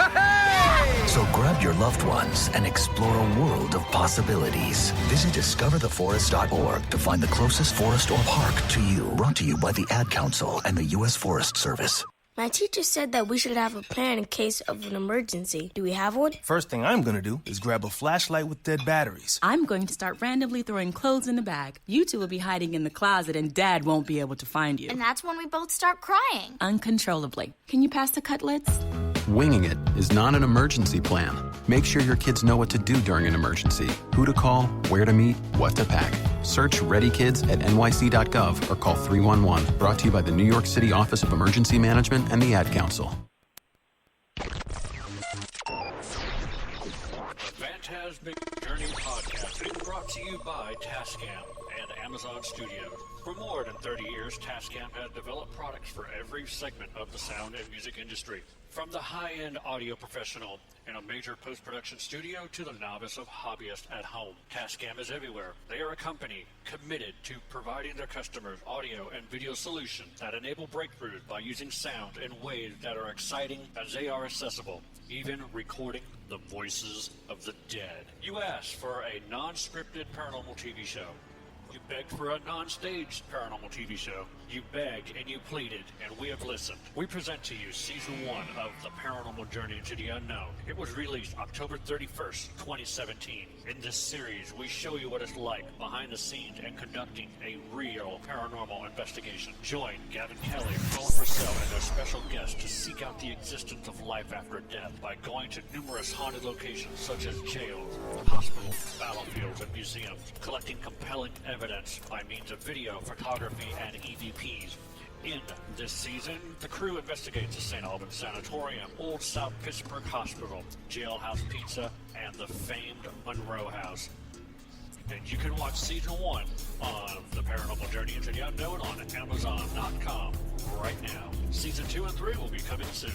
So grab your loved ones and explore a world of possibilities. Visit discovertheforest.org to find the closest forest or park to you. Brought to you by the Ad Council and the U.S. Forest Service. My teacher said that we should have a plan in case of an emergency. Do we have one? First thing I'm gonna do is grab a flashlight with dead batteries. I'm going to start randomly throwing clothes in the bag. You two will be hiding in the closet and Dad won't be able to find you. And that's when we both start crying. Uncontrollably. Can you pass the cutlets? Winging it is not an emergency plan. Make sure your kids know what to do during an emergency, who to call, where to meet, what to pack. Search Ready Kids at nyc.gov or call 311. Brought to you by the New York City Office of Emergency Management and the Ad Council. The Phantasmic Journey Podcast is brought to you by Tascam and Amazon Studios. For more than 30 years, Tascam has developed products for every segment of the sound and music industry. From the high-end audio professional in a major post-production studio to the novice of hobbyist at home, Tascam is everywhere. They are a company committed to providing their customers audio and video solutions that enable breakthroughs by using sound in ways that are exciting as they are accessible, even recording the voices of the dead. You asked for a non-scripted paranormal TV show. You begged for a non-staged paranormal TV show. You begged and you pleaded, and we have listened. We present to you Season 1 of The Paranormal Journey into the Unknown. It was released October 31st, 2017. In this series, we show you what it's like behind the scenes and conducting a real paranormal investigation. Join Gavin Kelly, Philip Purcell, and their special guests to seek out the existence of life after death by going to numerous haunted locations such as jails, hospitals, battlefields, and museums, collecting compelling evidence by means of video, photography, and EVPs. In this season, the crew investigates the St. Albans Sanatorium, Old South Pittsburgh Hospital, Jailhouse Pizza, and the famed Monroe House. And you can watch Season 1 of The Paranormal Journey into the Unknown on Amazon.com right now. Season 2 and 3 will be coming soon.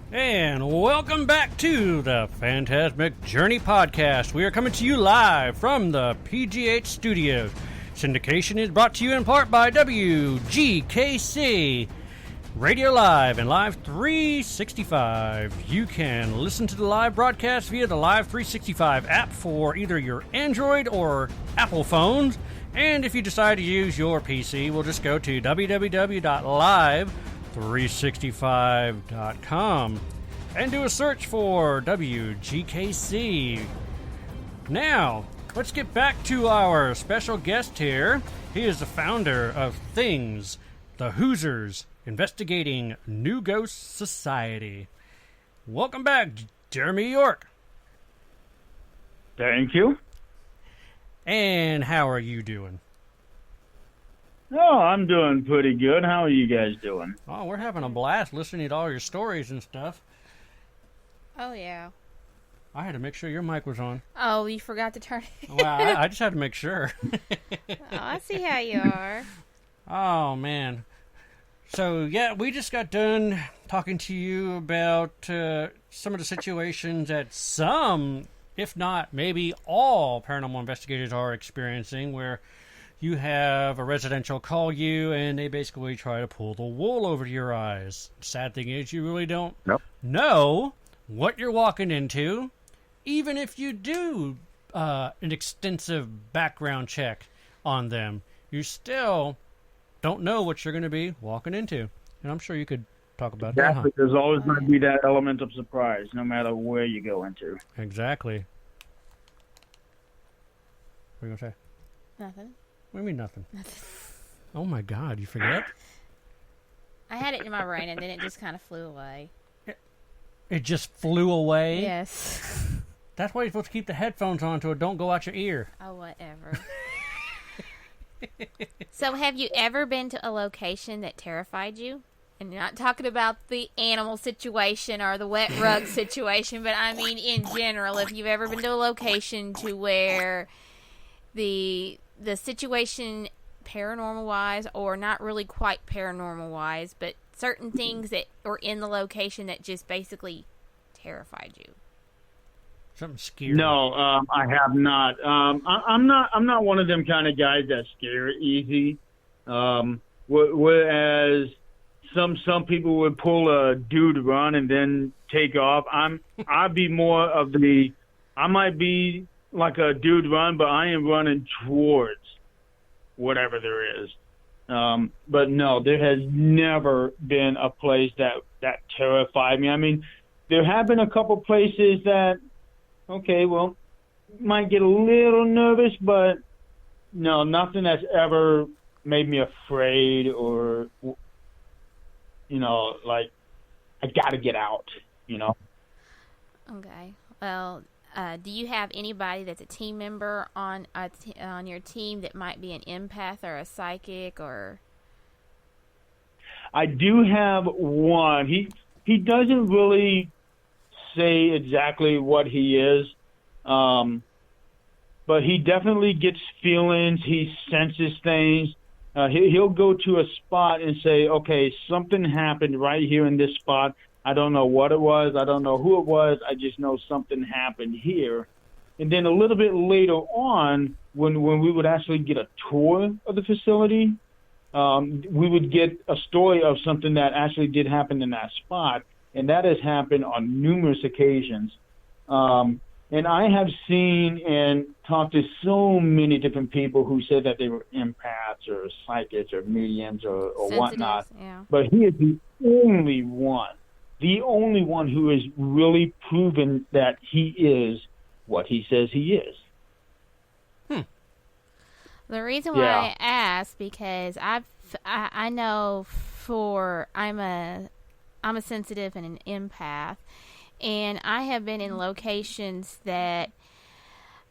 And welcome back to the Phantasmic Journey Podcast. We are coming to you live from the PGH Studios. Syndication is brought to you in part by WGKC Radio Live and Live 365. You can listen to the live broadcast via the Live 365 app for either your Android or Apple phones. And if you decide to use your PC, we'll just go to www.live365.com and do a search for WGKC. Now, let's get back to our special guest here. He is the founder of Things, the Hoosiers, investigating New Ghost Society. Welcome back, Jeremy York. Thank you. And how are you doing? Oh, I'm doing pretty good. How are you guys doing? Oh, we're having a blast listening to all your stories and stuff. Oh, yeah. I had to make sure your mic was on. Oh, you forgot to turn it. Well, I just had to make sure. Oh, I see how you are. Oh, man. So, yeah, we just got done talking to you about some of the situations that some, if not maybe all, paranormal investigators are experiencing, where you have a residential call you and they basically try to pull the wool over your eyes. Sad thing is you really don't know what you're walking into, even if you do an extensive background check on them. You still don't know what you're going to be walking into. And I'm sure you could talk about that. Exactly. There's always going to be that element of surprise, no matter where you go into. Exactly. What are you going to say? Nothing. What do you mean nothing? Oh my God, you forget? I had it in my brain and then it just kind of flew away. It just flew away? Yes. That's why you're supposed to keep the headphones on so it don't go out your ear. Oh, whatever. So have you ever been to a location that terrified you? And you're not talking about the animal situation or the wet rug situation, but I mean in general, if you've ever been to a location to where the situation paranormal-wise, or not really quite paranormal-wise, but certain things that were in the location that just basically terrified you. Something scary. No, I have not. I'm not one of them kind of guys that scare easy. Whereas some people would pull a dude run and then take off. I'd be more of the. I might be like a dude run, but I am running towards whatever there is. But no, there has never been a place that terrified me. I mean, there have been a couple places that, okay, well, might get a little nervous, but no, nothing that's ever made me afraid or, like, I gotta get out, Okay. Well, do you have anybody that's a team member on your team that might be an empath or a psychic or? I do have one. He doesn't really say exactly what he is, but he definitely gets feelings. He senses things. He'll go to a spot and say, okay, something happened right here in this spot. I don't know what it was. I don't know who it was. I just know something happened here. And then a little bit later on, when we would actually get a tour of the facility, we would get a story of something that actually did happen in that spot. And that has happened on numerous occasions. And I have seen and talked to so many different people who said that they were empaths or psychics or mediums or whatnot. Yeah. But he is the only one who has really proven that he is what he says he is. The reason why I ask, because I know I'm a sensitive and an empath, and I have been in locations that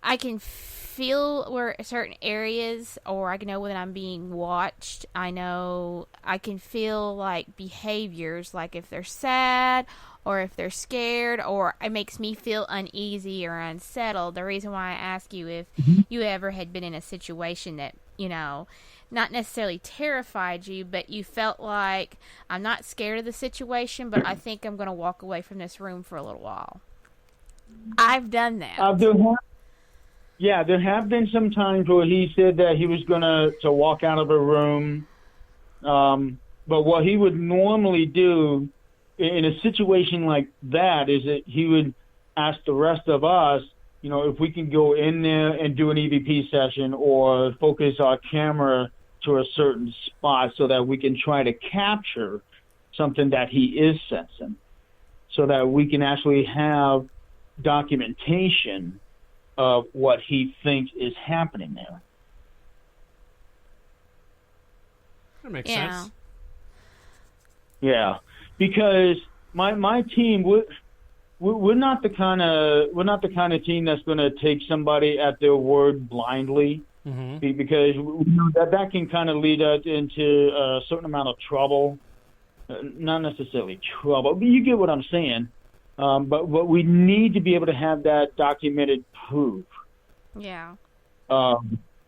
I can feel where certain areas, or I can know when I'm being watched. I know I can feel like behaviors, like if they're sad or if they're scared, or it makes me feel uneasy or unsettled. The reason why I ask you if you ever had been in a situation that, not necessarily terrified you, but you felt like, I'm not scared of the situation, but I think I'm going to walk away from this room for a little while. I've done that. There have been some times where he said that he was going to walk out of a room. But what he would normally do in a situation like that is that he would ask the rest of us, if we can go in there and do an EVP session or focus our camera to a certain spot so that we can try to capture something that he is sensing, so that we can actually have documentation of what he thinks is happening there. That makes sense. Yeah, because my team, we're not the kind of team that's going to take somebody at their word blindly, because that can kind of lead us into a certain amount of trouble. Not necessarily trouble, but you get what I'm saying. But we need to be able to have that documented proof. Yeah.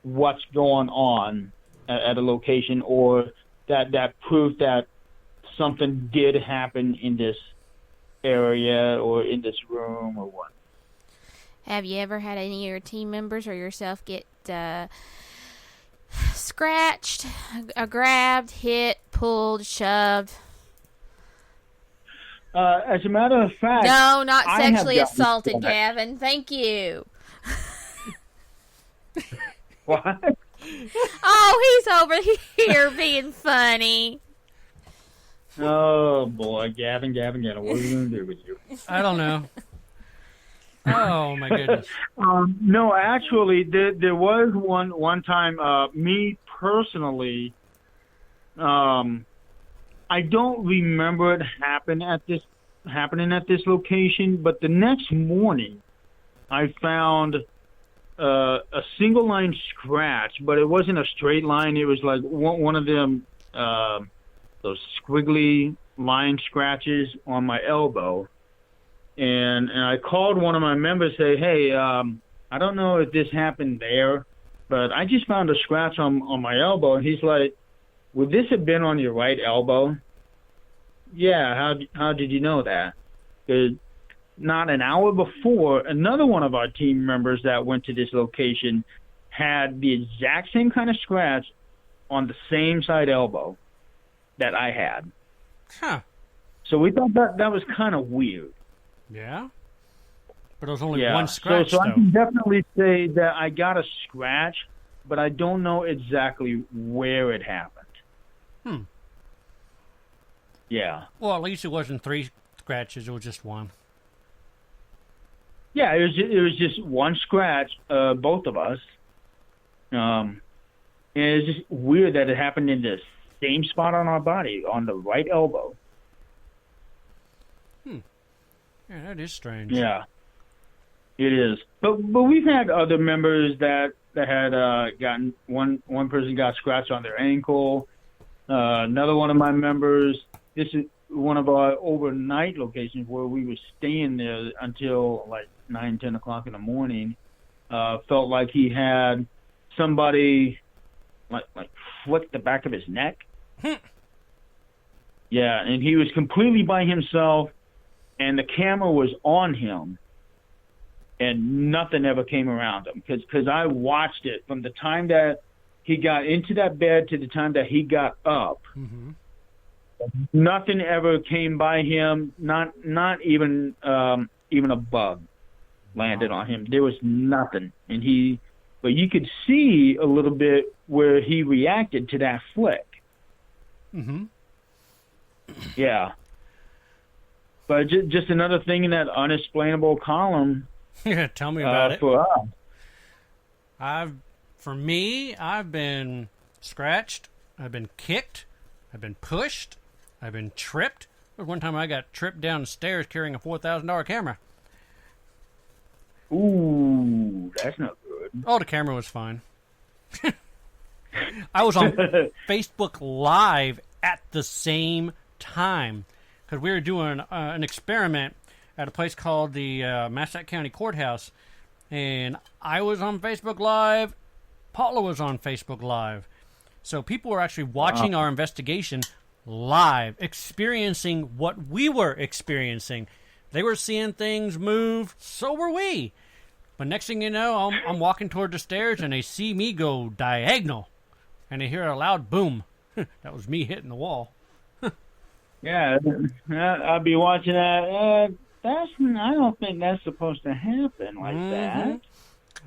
What's going on at a location, or that proof that something did happen in this area or in this room or what. Have you ever had any of your team members or yourself get scratched, grabbed, hit, pulled, shoved? As a matter of fact... No, not sexually assaulted, Gavin. Thank you. What? Oh, he's over here being funny. Oh, boy. Gavin, what are we going to do with you? I don't know. Oh, my goodness. No, actually, there was one time, me personally, I don't remember it happening at this location, but the next morning I found a single line scratch, but it wasn't a straight line. It was like one of them, those squiggly line scratches on my elbow. And I called one of my members, say, hey, I don't know if this happened there, but I just found a scratch on my elbow. And he's like, would this have been on your right elbow? Yeah, how did you know that? Because not an hour before, another one of our team members that went to this location had the exact same kind of scratch on the same side elbow that I had. Huh. So we thought that was kind of weird. Yeah? But it was only one scratch, so I can definitely say that I got a scratch, but I don't know exactly where it happened. Yeah. Well, at least it wasn't 3 scratches. It was just 1. Yeah, it was just 1 scratch, both of us. And it's just weird that it happened in the same spot on our body, on the right elbow. Yeah, that is strange. Yeah, it is. But we've had other members that had gotten one person got scratched on their ankle. Another one of my members. This is one of our overnight locations where we were staying there until like 9, 10 o'clock in the morning. Felt like he had somebody like flick the back of his neck. Yeah, and he was completely by himself, and the camera was on him, and nothing ever came around him. Because I watched it from the time that he got into that bed to the time that he got up. Mm-hmm. Nothing ever came by him. Not even a bug landed on him. There was nothing, but you could see a little bit where he reacted to that flick. Mm-hmm. Yeah. But just another thing in that unexplainable column. Yeah, tell me about it. For us. I've been scratched. I've been kicked. I've been pushed. I've been tripped. There was one time I got tripped down the stairs carrying a $4,000 camera. Ooh, that's not good. Oh, the camera was fine. I was on Facebook Live at the same time because we were doing an experiment at a place called the Massac County Courthouse, and I was on Facebook Live. Paula was on Facebook Live. So people were actually watching our investigation live, experiencing what we were experiencing. They were seeing things move, so were we. But next thing you know, I'm walking toward the stairs, and they see me go diagonal, and they hear a loud boom. That was me hitting the wall. Yeah, I'll be watching that. I don't think that's supposed to happen like that.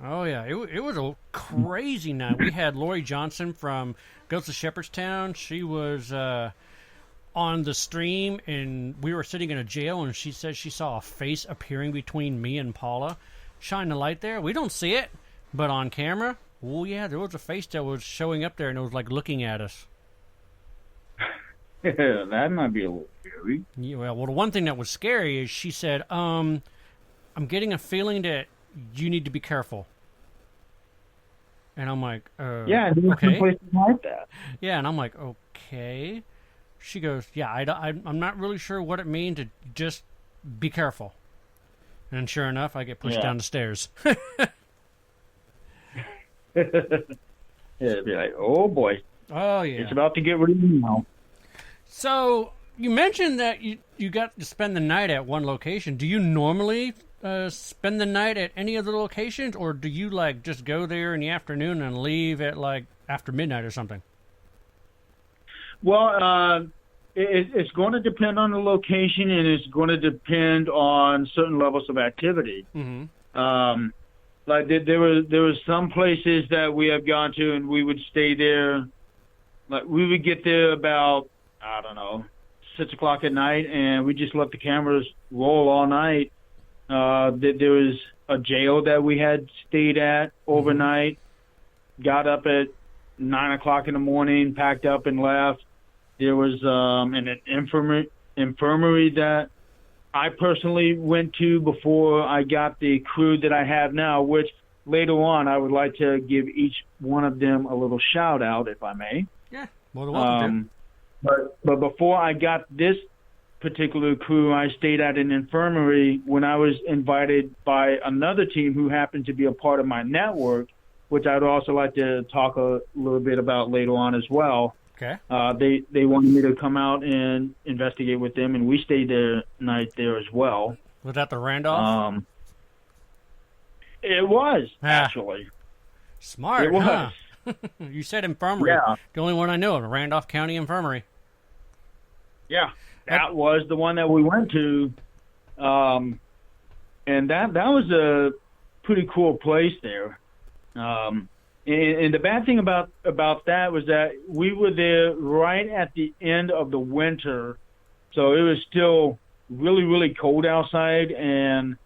Oh, yeah. It was a crazy night. We had Lori Johnson from Ghosts of Shepherdstown. She was on the stream, and we were sitting in a jail, and she said she saw a face appearing between me and Paula. Shine the light there. We don't see it, but on camera, oh, yeah, there was a face that was showing up there, and it was like looking at us. That might be a little scary. Yeah, well, the one thing that was scary is she said, I'm getting a feeling that you need to be careful. And I'm like, yeah, there's okay. some places like that. Yeah, and I'm like, okay. She goes, yeah, I'm not really sure what it means to just be careful. And sure enough, I get pushed down the stairs. Yeah, it'd be like, oh boy. Oh, yeah. It's about to get real now. So, you mentioned that you got to spend the night at one location. Do you normally spend the night at any of the locations, or do you, like, just go there in the afternoon and leave at, like, after midnight or something? Well, it's going to depend on the location, and it's going to depend on certain levels of activity. Mm-hmm. Like there was some places that we have gone to, and we would stay there. Like we would get there about 6 o'clock at night, and we just let the cameras roll all night. There was a jail that we had stayed at overnight. Got up at 9 o'clock in the morning, packed up and left. There was an infirmary that I personally went to before I got the crew that I have now, which later on I would like to give each one of them a little shout out, if I may. Yeah, more than welcome to. But before I got this particular crew, I stayed at an infirmary when I was invited by another team who happened to be a part of my network, which I'd also like to talk a little bit about later on as well. Okay. They wanted me to come out and investigate with them, and we stayed the night there as well. Was that the Randolph? It was, actually. Smart, it was. Huh? You said infirmary. Yeah. The only one I know of, Randolph County Infirmary. Yeah, that was the one that we went to. And that was a pretty cool place there. And the bad thing about that was that we were there right at the end of the winter, so it was still really, really cold outside, and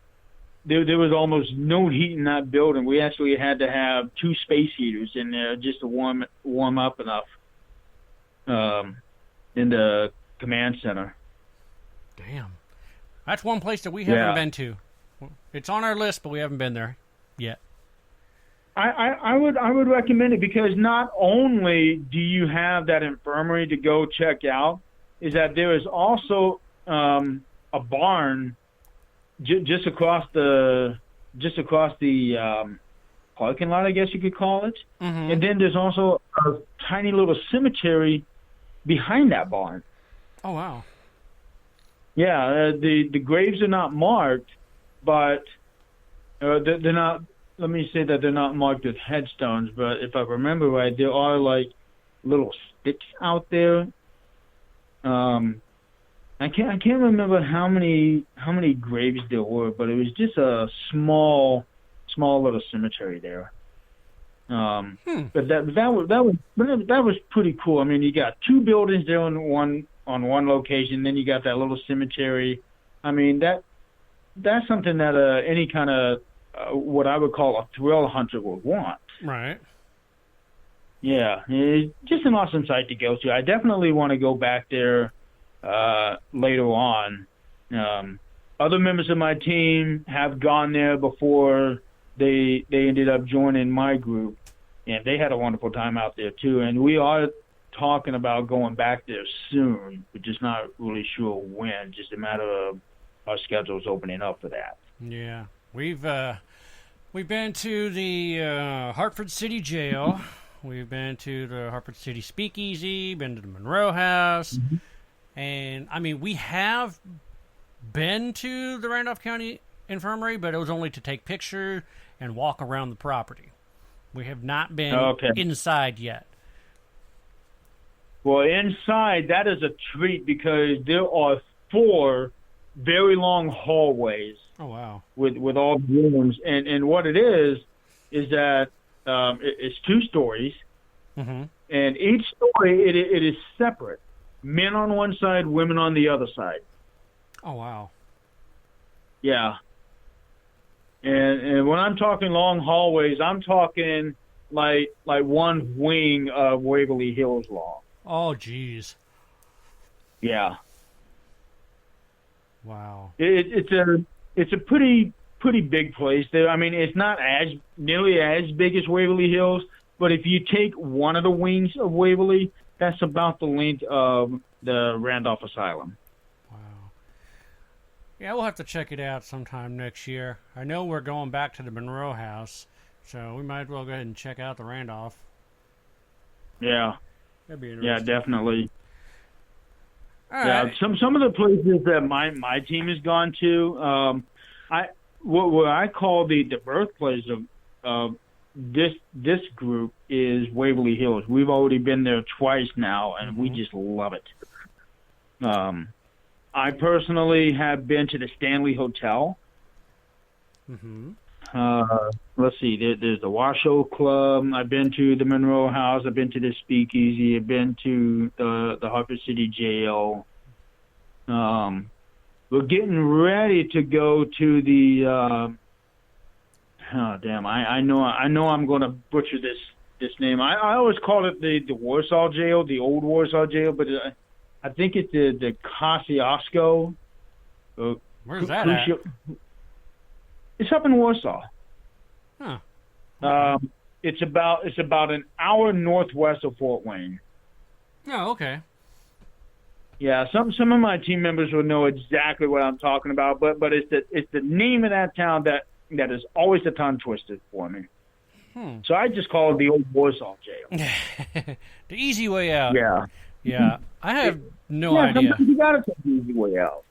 there was almost no heat in that building. We actually had to have 2 space heaters in there just to warm up enough in the command center. Damn. That's one place that we haven't been to. It's on our list, but we haven't been there yet. I would recommend it because not only do you have that infirmary to go check out, is that there is also a barn just across the parking lot, I guess you could call it. Mm-hmm. And then there's also a tiny little cemetery behind that barn. Oh wow! Yeah, the graves are not marked, but they're not. Let me say that they're not marked with headstones, but if I remember right, there are like little sticks out there. I can't remember how many graves there were, but it was just a small little cemetery there. But that was pretty cool. I mean, you got 2 buildings there on one location, then you got that little cemetery. I mean, that's something that any kind of what I would call a thrill hunter would want. Right. Yeah, it's just an awesome site to go to. I definitely want to go back there later on. Other members of my team have gone there before they ended up joining my group, and they had a wonderful time out there too. And we are talking about going back there soon. We're just not really sure when. Just a matter of our schedules opening up for that. Yeah. We've been to the Hartford City Jail. We've been to the Hartford City Speakeasy, been to the Monroe House. Mm-hmm. And, I mean, we have been to the Randolph County Infirmary, but it was only to take pictures and walk around the property. We have not been inside yet. Well, inside, that is a treat because there are 4 very long hallways. Oh, wow. With all the rooms. And what it is that it's 2 stories. Mm-hmm. And each story, it is separate. Men on one side, women on the other side. Oh, wow. Yeah. And when I'm talking long hallways, I'm talking like one wing of Waverly Hills long. Oh, geez. Yeah. Wow. It's a pretty big place there. I mean, it's not nearly as big as Waverly Hills, but if you take one of the wings of Waverly, that's about the length of the Randolph Asylum. Wow. Yeah, we'll have to check it out sometime next year. I know we're going back to the Monroe House, so we might as well go ahead and check out the Randolph. Yeah. That'd be interesting. Yeah, definitely. All right. Some of the places that my team has gone to, what I call the birthplace of this group is Waverly Hills. We've already been there twice now, and we just love it. I personally have been to the Stanley Hotel. Mm-hmm. Let's see. There's the Washoe Club. I've been to the Monroe House. I've been to the Speakeasy. I've been to the Hartford City Jail. We're getting ready to go to the. Oh damn! I know I'm going to butcher this name. I always call it the Warsaw Jail, the old Warsaw Jail, but I think it's the Kosciuszko. Where's that at? It's up in Warsaw. Huh. It's about an hour northwest of Fort Wayne. Oh, okay. Yeah, some of my team members will know exactly what I'm talking about, but it's the name of that town that is always a tongue twister for me. So I just call it the old Warsaw Jail. The easy way out. Yeah. Yeah. I have no idea. Sometimes you gotta take the easy way out.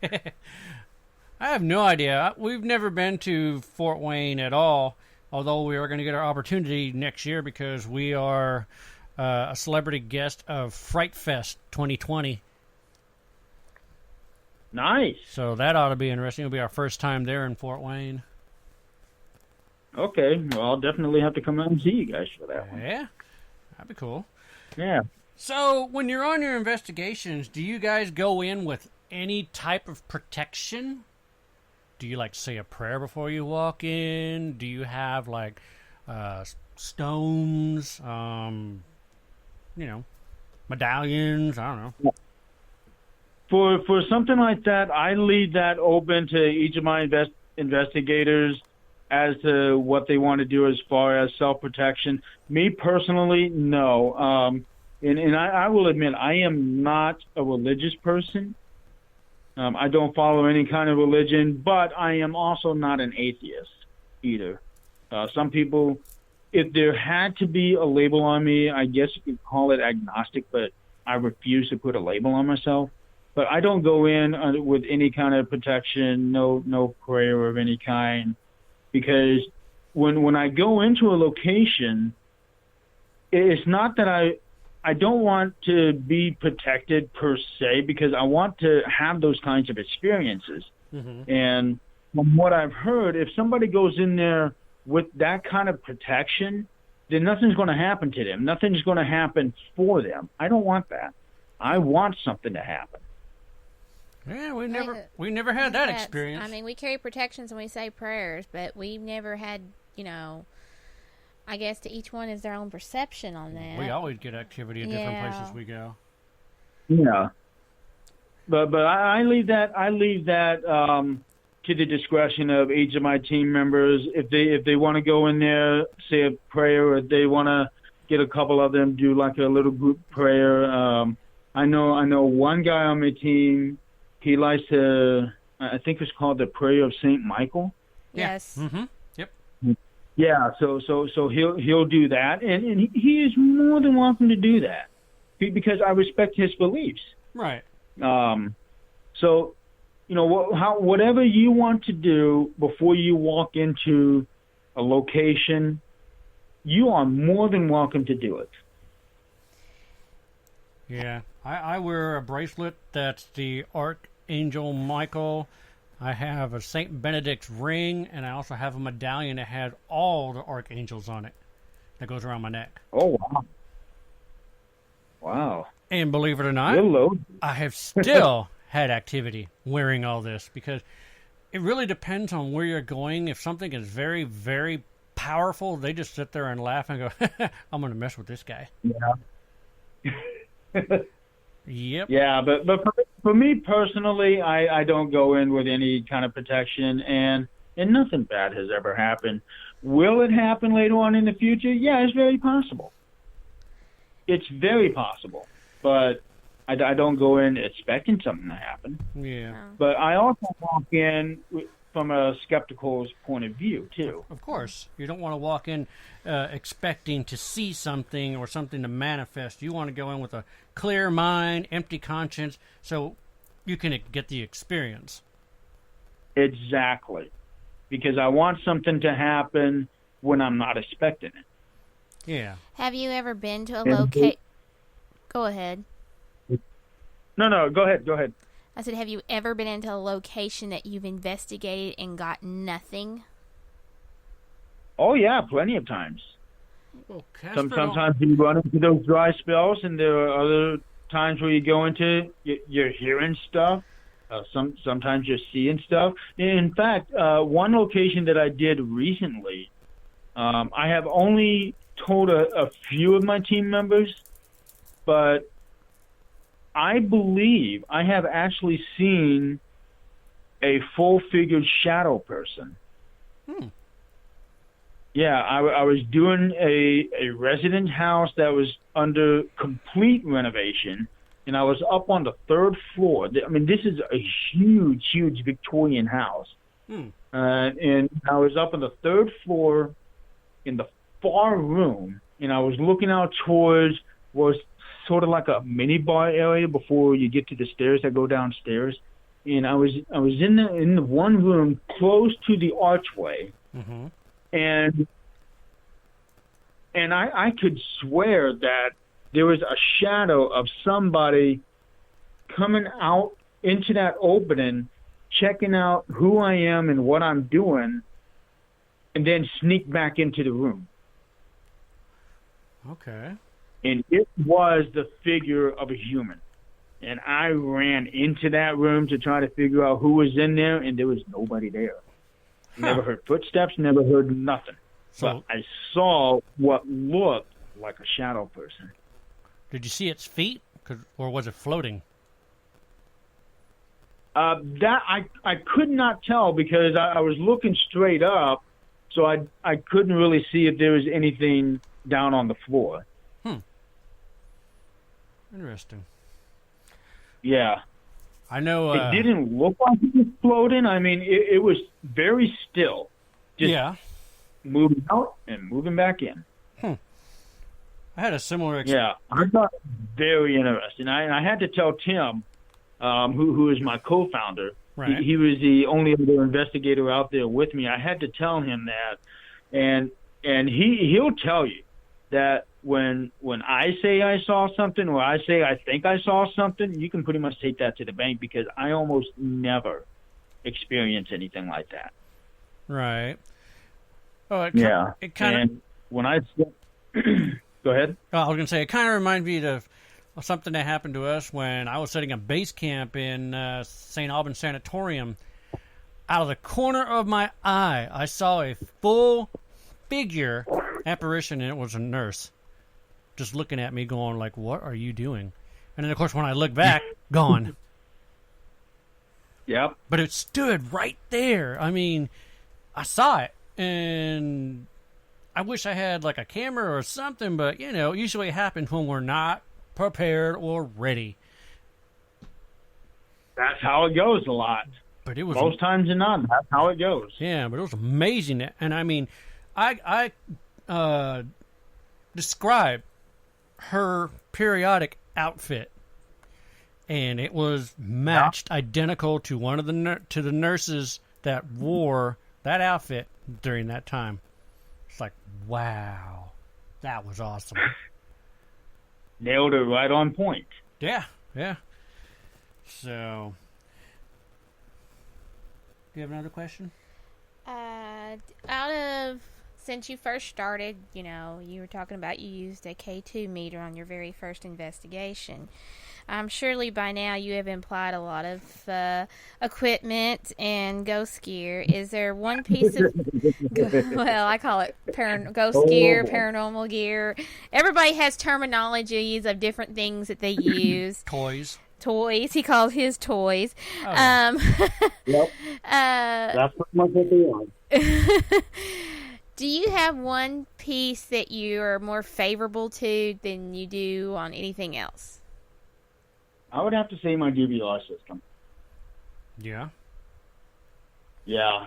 I have no idea. We've never been to Fort Wayne at all, although we are going to get our opportunity next year because we are a celebrity guest of Fright Fest 2020. Nice. So that ought to be interesting. It'll be our first time there in Fort Wayne. Okay. Well, I'll definitely have to come out and see you guys for that one. Yeah. That'd be cool. Yeah. So when you're on your investigations, do you guys go in with any type of protection? Do you say a prayer before you walk in? Do you have stones, medallions? I don't know. For something like that, I leave that open to each of my investigators as to what they want to do as far as self-protection. Me personally, no. And I will admit, I am not a religious person. I don't follow any kind of religion, but I am also not an atheist either. Some people, if there had to be a label on me, I guess you could call it agnostic, but I refuse to put a label on myself. But I don't go in with any kind of protection, no prayer of any kind, because when I go into a location, it's not that I don't want to be protected per se, because I want to have those kinds of experiences. Mm-hmm. And from what I've heard, if somebody goes in there with that kind of protection, then nothing's going to happen to them. Nothing's going to happen for them. I don't want that. I want something to happen. Yeah, we never had that experience. I mean, we carry protections and we say prayers, but we've never had, I guess to each one is their own perception on that. We always get activity at different places we go. Yeah, but I leave that to the discretion of each of my team members. If they want to go in there, say a prayer, or if they want to get a couple of them do like a little group prayer. I know one guy on my team. He likes to, I think it's called the Prayer of Saint Michael. Yes. Mm-hmm. Yep. Yeah. So he'll do that, and he is more than welcome to do that because I respect his beliefs. Right. So, whatever you want to do before you walk into a location, you are more than welcome to do it. Yeah. I wear a bracelet that's the Archangel Michael. I have a St. Benedict's ring, and I also have a medallion that has all the archangels on it that goes around my neck. Oh, wow. Wow. And believe it or not, I have still had activity wearing all this because it really depends on where you're going. If something is very, very powerful, they just sit there and laugh and go, I'm going to mess with this guy. Yeah. Yep. Yeah, but For me personally, I don't go in with any kind of protection, and nothing bad has ever happened. Will it happen later on in the future? Yeah, it's very possible. It's very possible, but I don't go in expecting something to happen. Yeah. But I also walk in from a skeptical point of view, too. Of course. You don't want to walk in expecting to see something or something to manifest. You want to go in with a clear mind, empty conscience, so you can get the experience. Exactly. Because I want something to happen when I'm not expecting it. Yeah. Have you ever been to a location? Go ahead. No, go ahead. I said, have you ever been into a location that you've investigated and got nothing? Oh, yeah, plenty of times. Well, sometimes you run into those dry spells, and there are other times where you go into, you're hearing stuff. Sometimes you're seeing stuff. In fact, one location that I did recently, I have only told a few of my team members, but I believe I have actually seen a full-figured shadow person. Yeah, I was doing a resident house that was under complete renovation, and I was up on the 3rd floor. I mean, this is a huge Victorian house. And I was up on the 3rd floor in the far room, and I was looking out towards was sort of like a mini bar area before you get to the stairs that go downstairs. And I was in the one room close to the archway, and I could swear that there was a shadow of somebody coming out into that opening, checking out who I am and what I'm doing, and then sneak back into the room. Okay. And it was the figure of a human. And I ran into that room to try to figure out who was in there, and there was nobody there. Never heard footsteps, never heard nothing. But I saw what looked like a shadow person. Did you see its feet, or was it floating? That I could not tell because I was looking straight up, so I couldn't really see if there was anything down on the floor. Interesting. Yeah. I know. It didn't look like it was floating. I mean, it was very still. Just moving out and moving back in. I had a similar experience. Yeah, I thought it was very interesting. I had to tell Tim, who is my co-founder. Right. He was the only other investigator out there with me. I had to tell him that, and he'll tell you that when I say I saw something or I say I think I saw something, you can pretty much take that to the bank because I almost never experience anything like that. Right. Oh, It kind and when I go ahead. I was going to say it kind of reminds me of something that happened to us when I was setting a base camp in St. Albans Sanatorium. Out of the corner of my eye, I saw a full figure apparition, and it was a nurse just looking at me going like, what are you doing? And then, of course, when I look back, gone. Yep. But it stood right there. I mean, I saw it, and I wish I had like a camera or something, but, usually it happens when we're not prepared or ready. That's how it goes a lot. But it was most times than not, that's how it goes. Yeah, but it was amazing. And I mean, I described her periodic outfit, and it was matched identical to one of the nurses that wore that outfit during that time. It's like, wow, that was awesome. Nailed it right on point. Yeah. So, do you have another question? Since you first started, you were talking about you used a K2 meter on your very first investigation. Surely by now you have implied a lot of equipment and ghost gear. Is there one piece of, well, I call it ghost gear, paranormal gear. Everybody has terminologies of different things that they use. Toys. toys. He calls his toys. Oh, yep. That's pretty much what they are. Do you have one piece that you are more favorable to than you do on anything else? I would have to say my DVR system. Yeah. Yeah.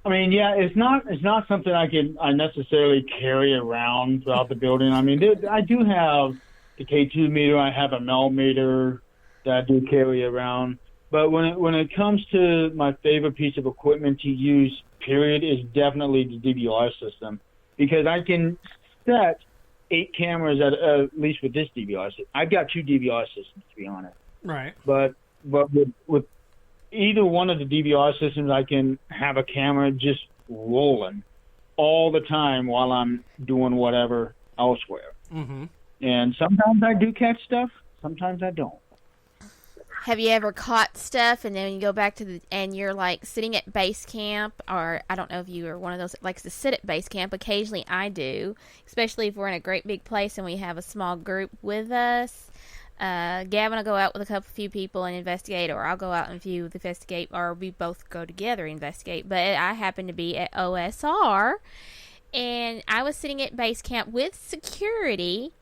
I mean, yeah, it's not something I necessarily carry around throughout the building. I mean, I do have the K2 meter. I have a Mel meter that I do carry around. But when it comes to my favorite piece of equipment to use, period, is definitely the DVR system, because I can set 8 cameras at least with this DVR system. I've got 2 DVR systems, to be honest. Right. But with either one of the DVR systems, I can have a camera just rolling all the time while I'm doing whatever elsewhere. Mm-hmm. And sometimes I do catch stuff, sometimes I don't. Have you ever caught stuff and then you go back to and you're like sitting at base camp, or I don't know if you are one of those that likes to sit at base camp. Occasionally I do, especially if we're in a great big place and we have a small group with us. Gavin will go out with a few people and investigate, or I'll go out and investigate, or we both go together and investigate. But I happen to be at OSR, and I was sitting at base camp with security,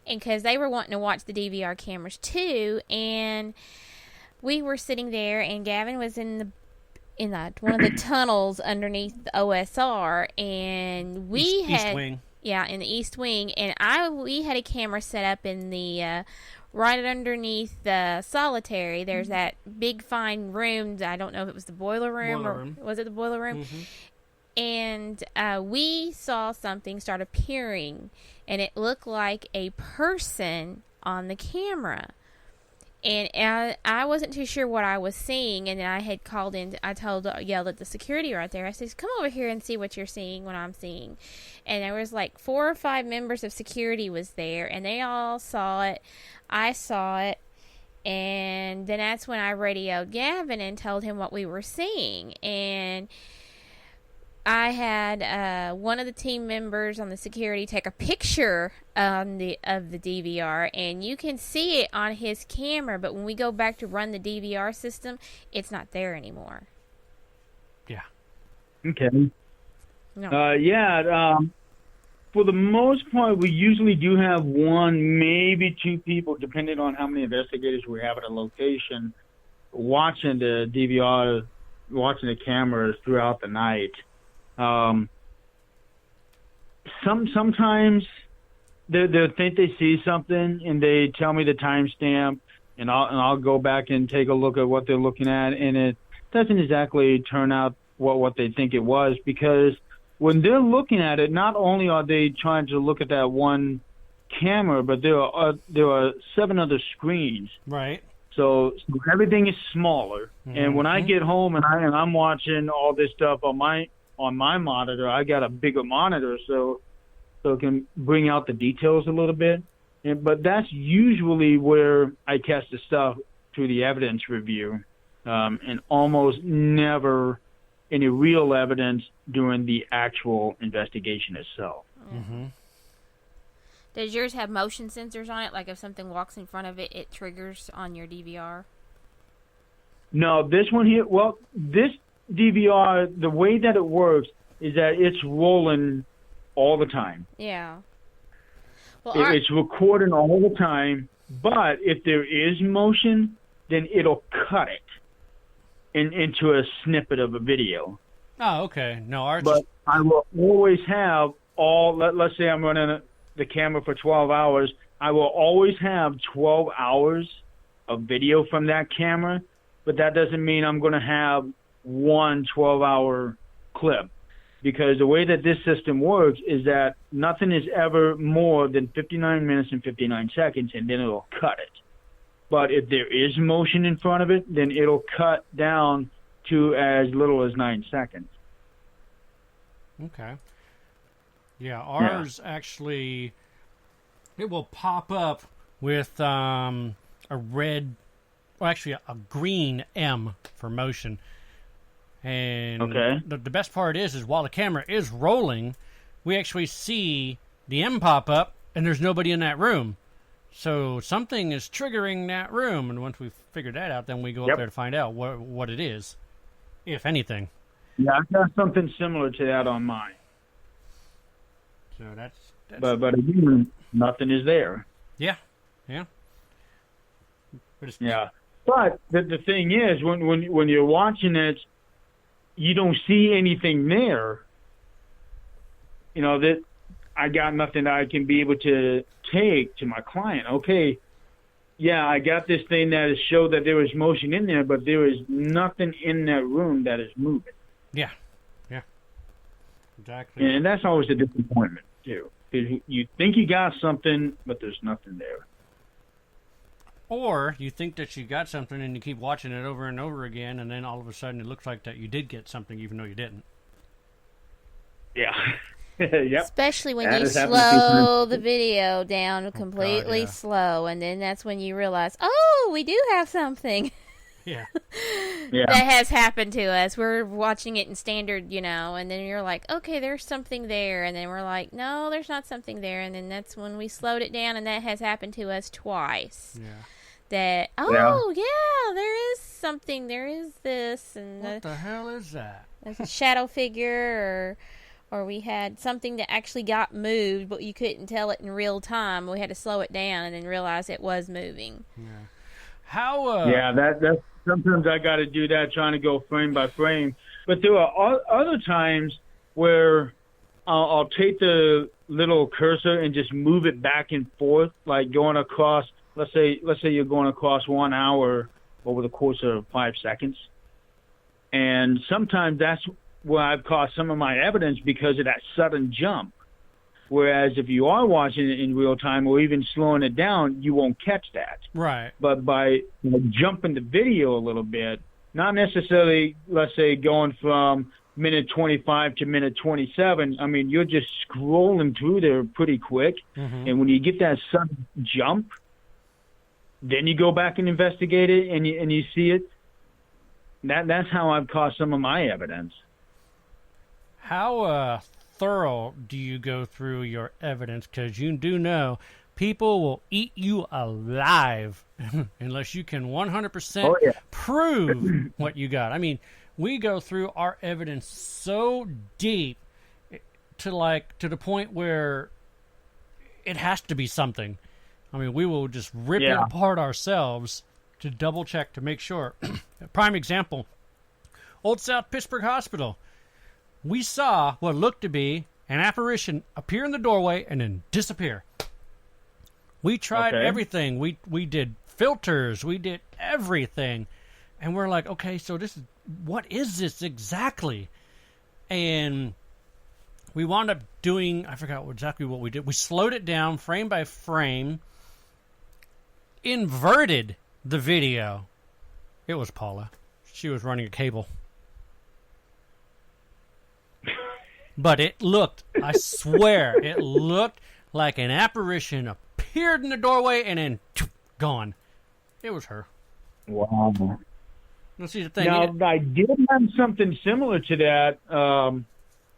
and because they were wanting to watch the DVR cameras too, and we were sitting there, and Gavin was in one of the tunnels underneath the OSR, and we had East Wing. Yeah, in the East Wing, and we had a camera set up in the right underneath the solitary. There's that big fine room. I don't know if it was the boiler room was it the boiler room? Mm-hmm. And we saw something start appearing, and it looked like a person on the camera. And I wasn't too sure what I was seeing, and then I had yelled at the security right there. I said, come over here and see what you're seeing, what I'm seeing. And there was like 4 or 5 members of security was there, and they all saw it. I saw it, and then that's when I radioed Gavin and told him what we were seeing. And I had one of the team members on the security take a picture of the DVR, and you can see it on his camera, but when we go back to run the DVR system, it's not there anymore. Yeah. Okay. No. For the most part, we usually do have 1, maybe 2 people, depending on how many investigators we have at a location, watching the DVR, watching the cameras throughout the night. Sometimes they think they see something and they tell me the timestamp, and I'll go back and take a look at what they're looking at, and it doesn't exactly turn out what they think it was, because when they're looking at it, not only are they trying to look at that one camera, but there are 7 other screens. Right. So everything is smaller. Mm-hmm. And when I get home and I'm watching all this stuff on my monitor, I got a bigger monitor, so it can bring out the details a little bit. But that's usually where I catch the stuff through the evidence review, and almost never any real evidence during the actual investigation itself. Mm-hmm. Does yours have motion sensors on it? Like if something walks in front of it, it triggers on your DVR? No, this one here, this DVR, the way that it works is that it's rolling all the time. Yeah. Well, it's recording all the time, but if there is motion, then it'll cut it into a snippet of a video. Oh, okay. No, ours. But I will always have let's say I'm running the camera for 12 hours, I will always have 12 hours of video from that camera, but that doesn't mean I'm going to have one 12-hour clip, because the way that this system works is that nothing is ever more than 59 minutes and 59 seconds, and then it'll cut it. But if there is motion in front of it, then it'll cut down to as little as 9 seconds. Okay. Yeah, ours actually, it will pop up with a red, well, actually a green M for motion. And the best part is while the camera is rolling, we actually see the M pop up, and there's nobody in that room. So something is triggering that room, and once we figure that out, then we go up there to find out what it is, if anything. Yeah, I've got something similar to that on mine. So that's but again, nothing is there. Yeah. Yeah. But the thing is, when you're watching it, you don't see anything there. You know, that I got nothing that I can be able to take to my client. Okay, yeah, I got this thing that showed that there was motion in there, but there is nothing in that room that is moving. Yeah. Exactly. And that's always a disappointment, too. Because you think you got something, but there's nothing there. Or you think that you got something and you keep watching it over and over again, and then all of a sudden it looks like that you did get something even though you didn't. Yeah. Yep. Especially when you slow the video down completely slow, and then that's when you realize, oh, we do have something. Yeah. That has happened to us. We're watching it in standard, and then you're like, okay, there's something there, and then we're like, no, there's not something there, and then that's when we slowed it down, and that has happened to us twice. Yeah. That, there is something, there is this, and what the hell is that? There's a shadow figure, or we had something that actually got moved, but you couldn't tell it in real time. We had to slow it down and then realize it was moving. Yeah. How? Yeah, that's sometimes I got to do that, trying to go frame by frame. But there are other times where I'll take the little cursor and just move it back and forth, like going across. Let's say you're going across 1 hour over the course of 5 seconds, and sometimes that's where I've caught some of my evidence because of that sudden jump. Whereas if you are watching it in real time or even slowing it down, you won't catch that. Right. But by jumping the video a little bit, not necessarily, let's say, going from minute 25 to minute 27, I mean, you're just scrolling through there pretty quick. Mm-hmm. And when you get that sudden jump, then you go back and investigate it and you see it. That's how I've caught some of my evidence. How thorough do you go through your evidence? Because you do know people will eat you alive unless you can 100% prove what you got. I mean, we go through our evidence so deep to the point where it has to be something. I mean, we will just rip it apart ourselves to double check to make sure. Prime example, Old South Pittsburgh Hospital. We saw what looked to be an apparition appear in the doorway and then disappear. We tried everything. We did filters. We did everything. And we're like, okay, so what is this exactly? And we wound up doing, I forgot exactly what we did. We slowed it down frame by frame, inverted the video. It was Paula. She was running a cable. But it looked, I swear, it looked like an apparition appeared in the doorway and then gone. It was her. Wow. Let's see the thing. Now, I did have something similar to that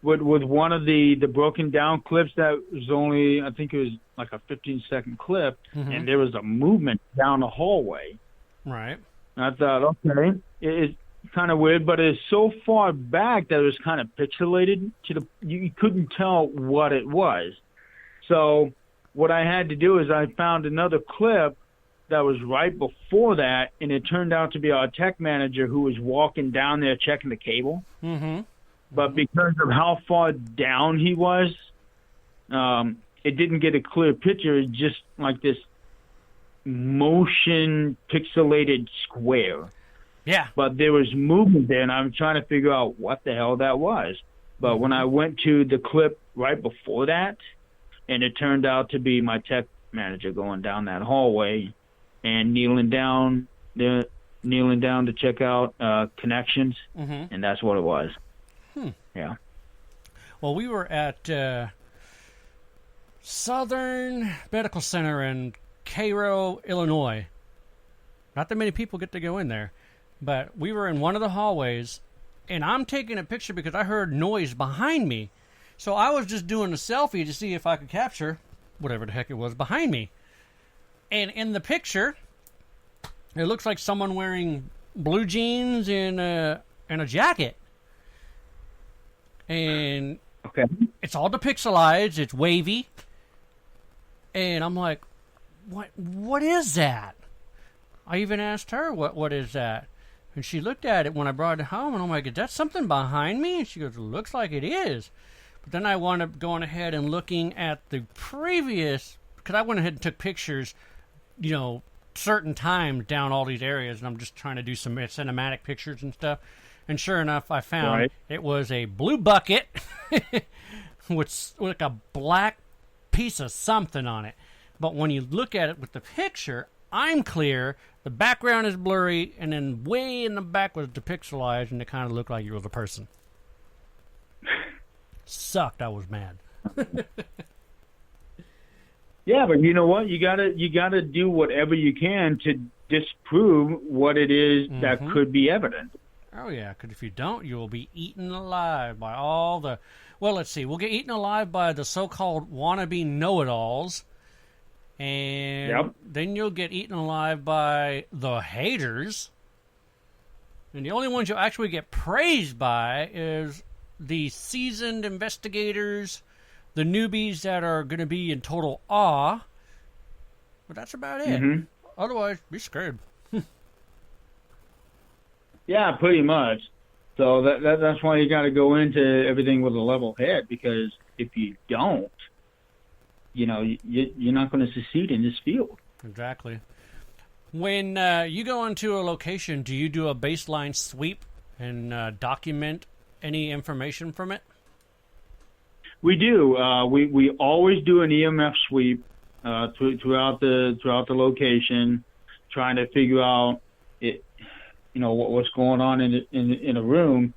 with one of the broken down clips that was only, I think it was like a 15-second clip, and there was a movement down the hallway. Right. And I thought, okay, it's kind of weird, but it's so far back that it was kind of pixelated you couldn't tell what it was. So what I had to do is I found another clip that was right before that, and it turned out to be our tech manager who was walking down there checking the cable. Mm-hmm. But because of how far down he was, it didn't get a clear picture. It's just like this motion pixelated square. Yeah. But there was movement there, and I'm trying to figure out what the hell that was. But when I went to the clip right before that, and it turned out to be my tech manager going down that hallway and kneeling down to check out connections, and that's what it was. Yeah. Well, we were at Southern Medical Center in Cairo, Illinois. Not that many people get to go in there. But we were in one of the hallways, and I'm taking a picture because I heard noise behind me. So I was just doing a selfie to see if I could capture whatever the heck it was behind me. And in the picture, it looks like someone wearing blue jeans and a jacket. And it's all depixelized. It's wavy. And I'm like, what is that? I even asked her, what is that? And she looked at it when I brought it home, and I'm like, is that something behind me? And she goes, it looks like it is. But then I wound up going ahead and looking at the previous, because I went ahead and took pictures, certain times down all these areas, and I'm just trying to do some cinematic pictures and stuff. And sure enough, I found it was a blue bucket with like a black piece of something on it. But when you look at it with the picture, I'm clear, the background is blurry, and then way in the back was depixelized, and it kind of looked like you were the person. Sucked. I was mad. Yeah, but you know what? You gotta do whatever you can to disprove what it is that could be evident. Oh yeah, because if you don't, you will be eaten alive by all the. Well, let's see. We'll get eaten alive by the so-called wannabe know-it-alls, and then you'll get eaten alive by the haters. And the only ones you'll actually get praised by is the seasoned investigators, the newbies that are going to be in total awe. But that's about it. Otherwise, be screwed. Yeah, pretty much. So that's why you got to go into everything with a level head, because if you don't, you're not going to succeed in this field. Exactly. When you go into a location, do you do a baseline sweep and document any information from it? We do. We always do an EMF sweep throughout the location, trying to figure out it. What's going on in a room.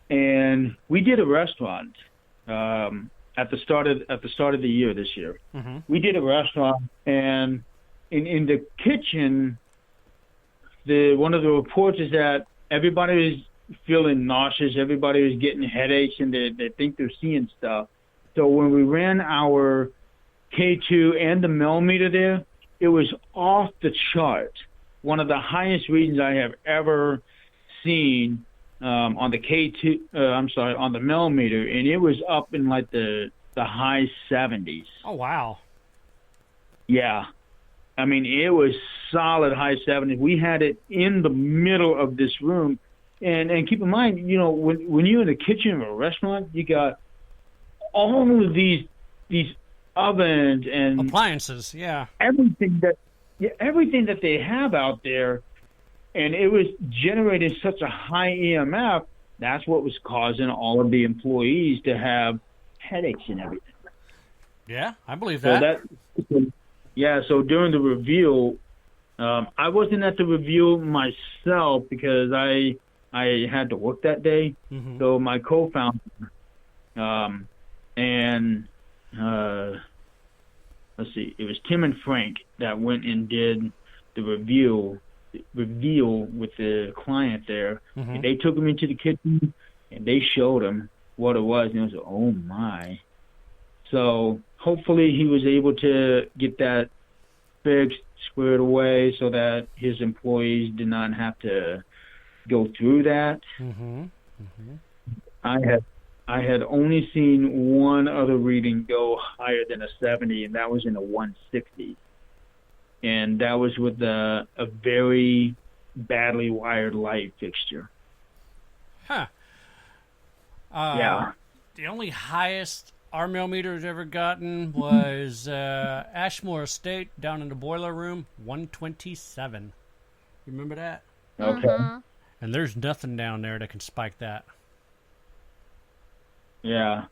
And we did a restaurant at the start of the year this year. We did a restaurant, and in the kitchen, one of the reports is that everybody was feeling nauseous, everybody was getting headaches, and they think they're seeing stuff. So when we ran our K2 and the millimeter there, it was off the chart. One of the highest readings I have ever seen on the K2. On the millimeter, and it was up in like the high 70s. Oh wow! Yeah, I mean it was solid high 70s. We had it in the middle of this room, and keep in mind, when you're in the kitchen of a restaurant, you got all of these ovens and appliances. Yeah, everything that they have out there, and it was generating such a high EMF. That's what was causing all of the employees to have headaches and everything. Yeah, I believe that. So during the reveal, I wasn't at the reveal myself because I had to work that day. So my co-founder and let's see, it was Tim and Frank that went and did the reveal with the client there. And they took him into the kitchen and they showed him what it was, and it was like, oh my. So hopefully he was able to get that fixed, squared away, so that his employees did not have to go through that. I had only seen one other reading go higher than a 70, and that was in a 160. And that was with a very badly wired light fixture. Huh. Yeah. The only highest our millimeter has ever gotten was Ashmore Estate down in the boiler room, 127. You remember that? Okay. And there's nothing down there that can spike that. Yeah.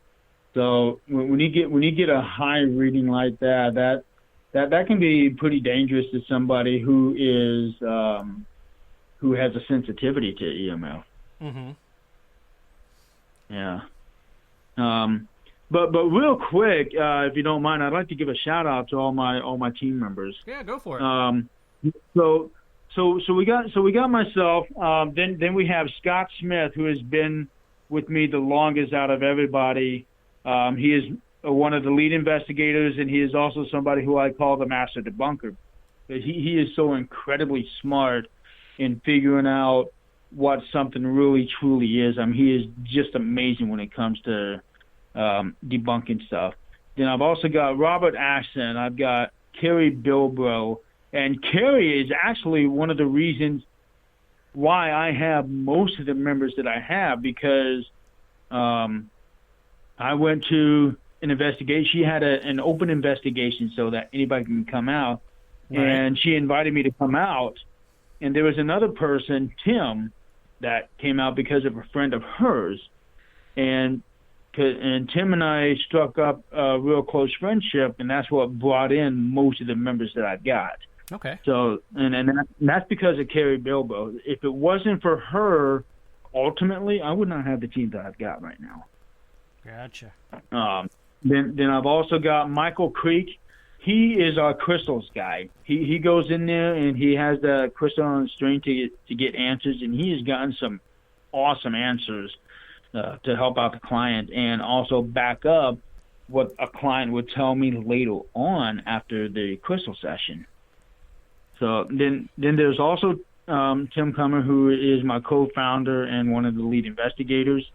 So when you get a high reading like that can be pretty dangerous to somebody who has a sensitivity to EMF. Yeah. But real quick, if you don't mind, I'd like to give a shout out to all my team members. Yeah, go for it. So we got myself. Then we have Scott Smith, who has been with me the longest out of everybody. He is one of the lead investigators, and he is also somebody who I call the master debunker. But he is so incredibly smart in figuring out what something really truly is. I mean, he is just amazing when it comes to debunking stuff. Then I've also got Robert Ashton. I've got Kerry Bilbro. And Kerry is actually one of the reasons why I have most of the members that I have, because I went to an investigation. She had an open investigation so that anybody can come out. Right. And she invited me to come out. And there was another person, Tim, that came out because of a friend of hers. And Tim and I struck up a real close friendship, and that's what brought in most of the members that I've got. Okay. So, and that's because of Kerry Bilbo. If it wasn't for her, ultimately, I would not have the team that I've got right now. Gotcha. Then I've also got Michael Creek. He is our crystals guy. He goes in there and he has the crystal on the string to get answers, and he has gotten some awesome answers to help out the client and also back up what a client would tell me later on after the crystal session. So then there's also Tim Kummer, who is my co-founder and one of the lead investigators.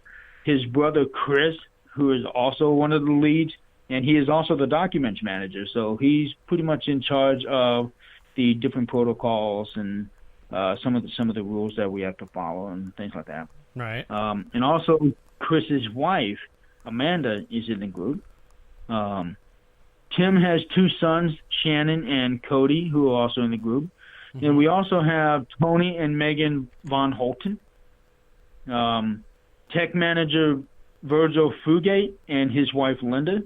His brother Chris, who is also one of the leads, and he is also the documents manager. So he's pretty much in charge of the different protocols and some of the rules that we have to follow and things like that. Right. And also Chris's wife, Amanda, is in the group. Tim has two sons, Shannon and Cody, who are also in the group. Mm-hmm. And we also have Tony and Megan Von Holten. Tech manager Virgil Fugate and his wife Linda.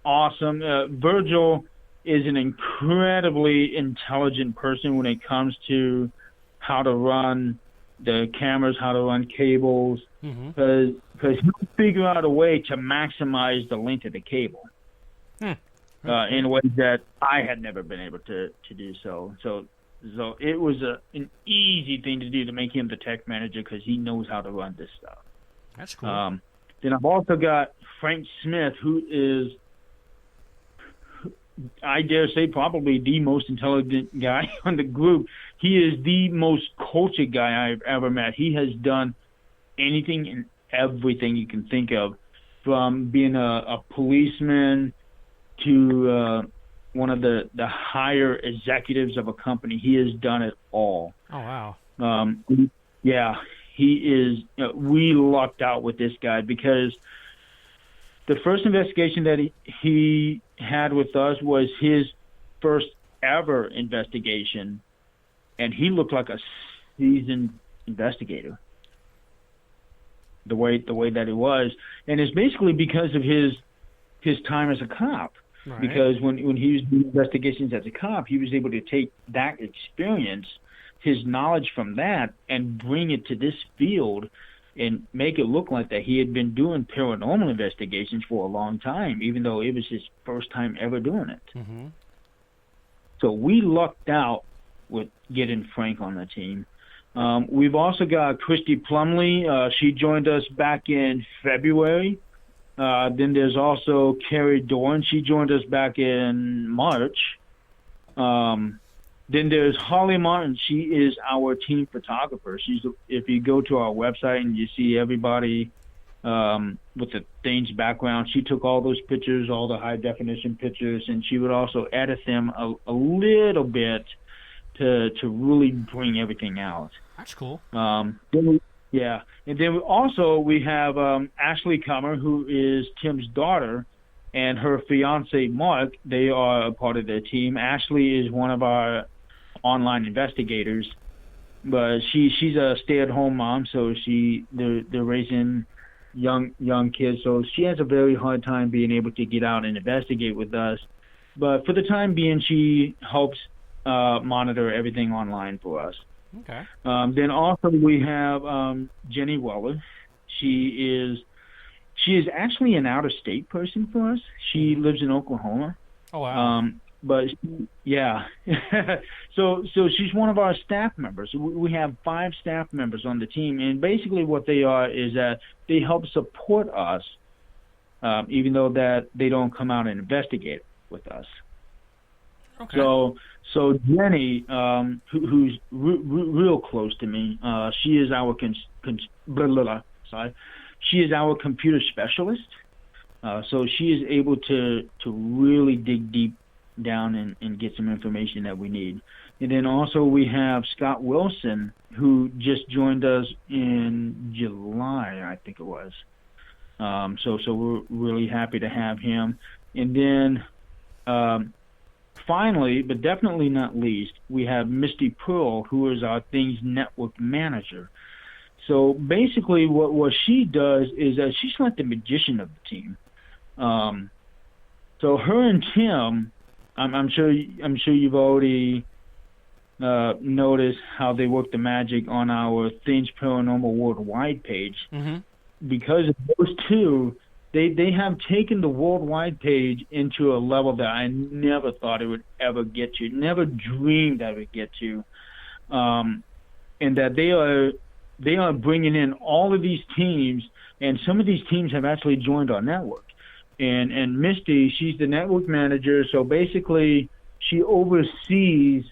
Awesome. Virgil is an incredibly intelligent person when it comes to how to run the cameras, how to run cables, because he'll figure out a way to maximize the length of the cable in ways that I had never been able to do so. So it was an easy thing to do to make him the tech manager because he knows how to run this stuff. That's cool. Then I've also got Frank Smith, who is, I dare say, probably the most intelligent guy on the group. He is the most cultured guy I've ever met. He has done anything and everything you can think of, from being a policeman to one of the higher executives of a company. He has done it all. Oh, wow. Yeah, he is. We lucked out with this guy because the first investigation that he had with us was his first ever investigation, and he looked like a seasoned investigator. The way that it was, and it's basically because of his time as a cop. Right. Because when he was doing investigations as a cop, he was able to take that experience, his knowledge from that, and bring it to this field and make it look like that he had been doing paranormal investigations for a long time, even though it was his first time ever doing it. Mm-hmm. So we lucked out with getting Frank on the team. We've also got Christy Plumley. She joined us back in February. Then there's also Carrie Dorn. She joined us back in March. Then there's Holly Martin. She is our team photographer. If you go to our website and you see everybody with the things background, she took all those pictures, all the high definition pictures, and she would also edit them a little bit to really bring everything out. That's cool. And then we have Ashley Kummer, who is Tim's daughter, and her fiance Mark. They are a part of the team. Ashley is one of our online investigators, but she's a stay-at-home mom, so they're raising young kids, so she has a very hard time being able to get out and investigate with us. But for the time being, she helps monitor everything online for us. Okay. Then also we have Jenny Weller. She is actually an out-of-state person for us. She lives in Oklahoma. Oh wow. But yeah, so she's one of our staff members. We have 5 staff members on the team, and basically what they are is that they help support us, even though that they don't come out and investigate with us. Okay. So Jenny, who's real close to me, she is our she is our computer specialist. So she is able to really dig deep down and get some information that we need. And then also we have Scott Wilson, who just joined us in July, I think it was. So we're really happy to have him. And then finally, but definitely not least, we have Misty Pearl, who is our Things Network manager. So basically what she does is that she's like the magician of the team. So her and Tim, I'm sure you've already noticed how they work the magic on our Things Paranormal Worldwide page. Mm-hmm. Because of those two, they have taken the worldwide page into a level that I never thought it would ever get to, never dreamed I would get to, and that they are bringing in all of these teams, and some of these teams have actually joined our network. And Misty, she's the network manager, so basically she oversees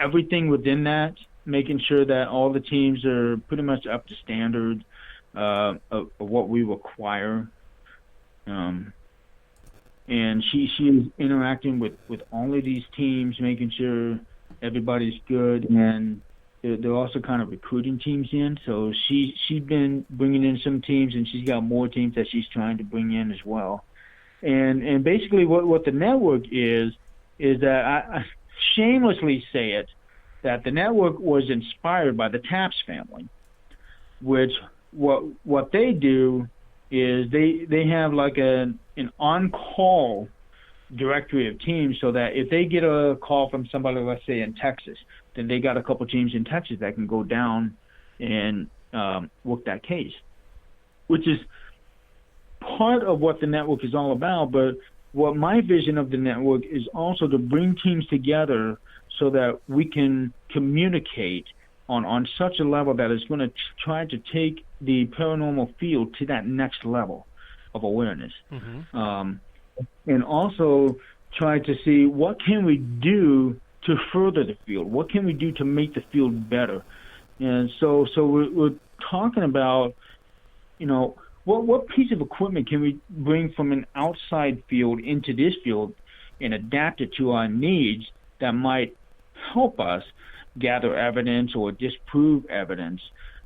everything within that, making sure that all the teams are pretty much up to standard of what we require. And she is interacting with all of these teams, making sure everybody's good, and they're also kind of recruiting teams in. So she's been bringing in some teams, and she's got more teams that she's trying to bring in as well. And basically what the network is that I shamelessly say it, that the network was inspired by the Taps family, which what they do is they have like an on-call directory of teams, so that if they get a call from somebody, let's say in Texas, then they got a couple teams in Texas that can go down and work that case, which is part of what the network is all about. But what my vision of the network is also to bring teams together so that we can communicate on such a level that is going to try to take the paranormal field to that next level of awareness. Mm-hmm. And also try to see what can we do to further the field? What can we do to make the field better? And so we're talking about, what piece of equipment can we bring from an outside field into this field and adapt it to our needs that might help us gather evidence or disprove evidence,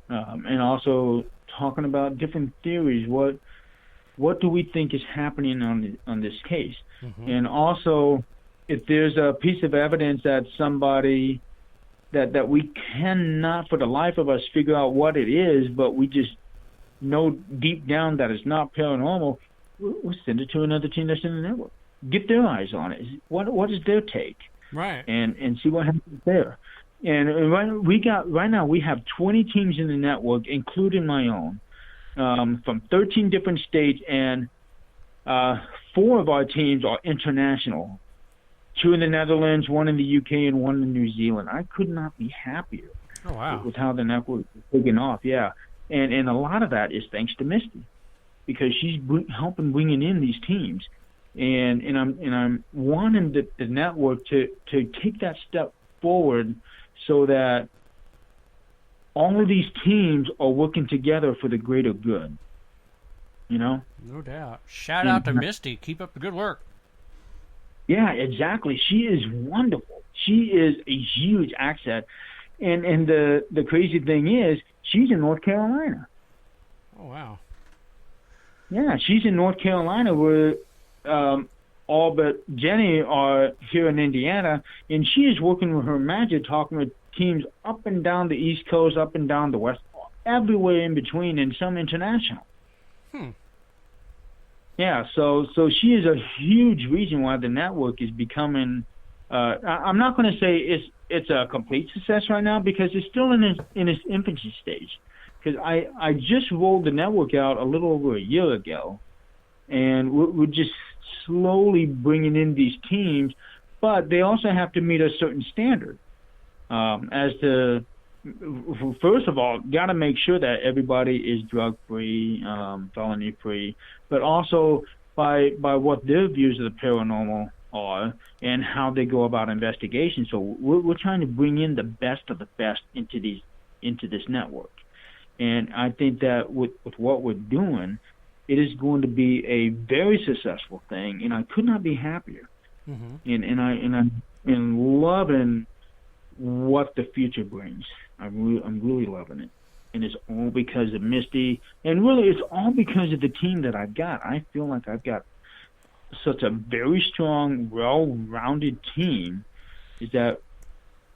and also talking about different theories. What do we think is happening on this case? Mm-hmm. And also, if there's a piece of evidence that somebody that we cannot for the life of us figure out what it is, but we just know deep down that it's not paranormal, we'll send it to another team that's in the network. Get their eyes on it. What is their take? Right. And see what happens there. And right now we have 20 teams in the network, including my own, from 13 different states, and 4 of our teams are international. 2 in the Netherlands, 1 in the UK, and 1 in New Zealand. I could not be happier with how the network is taking off. Yeah, and a lot of that is thanks to Misty, because she's helping bringing in these teams, and I'm wanting the network to take that step forward, so that all of these teams are working together for the greater good. No doubt. Shout out to Misty. Keep up the good work. Yeah, exactly. She is wonderful. She is a huge asset. And the crazy thing is, she's in North Carolina. Oh, wow. Yeah, she's in North Carolina, where all but Jenny are here in Indiana, and she is working with her magic, talking with teams up and down the East Coast, up and down the West, everywhere in between, and some international. Yeah, so she is a huge reason why the network is becoming. I'm not going to say it's a complete success right now, because it's still in its infancy stage. Because I just rolled the network out a little over a year ago, and we're just slowly bringing in these teams, but they also have to meet a certain standard. As to, first of all, got to make sure that everybody is drug-free, felony-free, but also by what their views of the paranormal are and how they go about investigation. So we're trying to bring in the best of the best into this network. And I think that with what we're doing, it is going to be a very successful thing, and I could not be happier. And I'm loving what the future brings. I'm really loving it, and it's all because of Misty, and really it's all because of the team that I've got. I feel like I've got such a very strong, well-rounded team, is that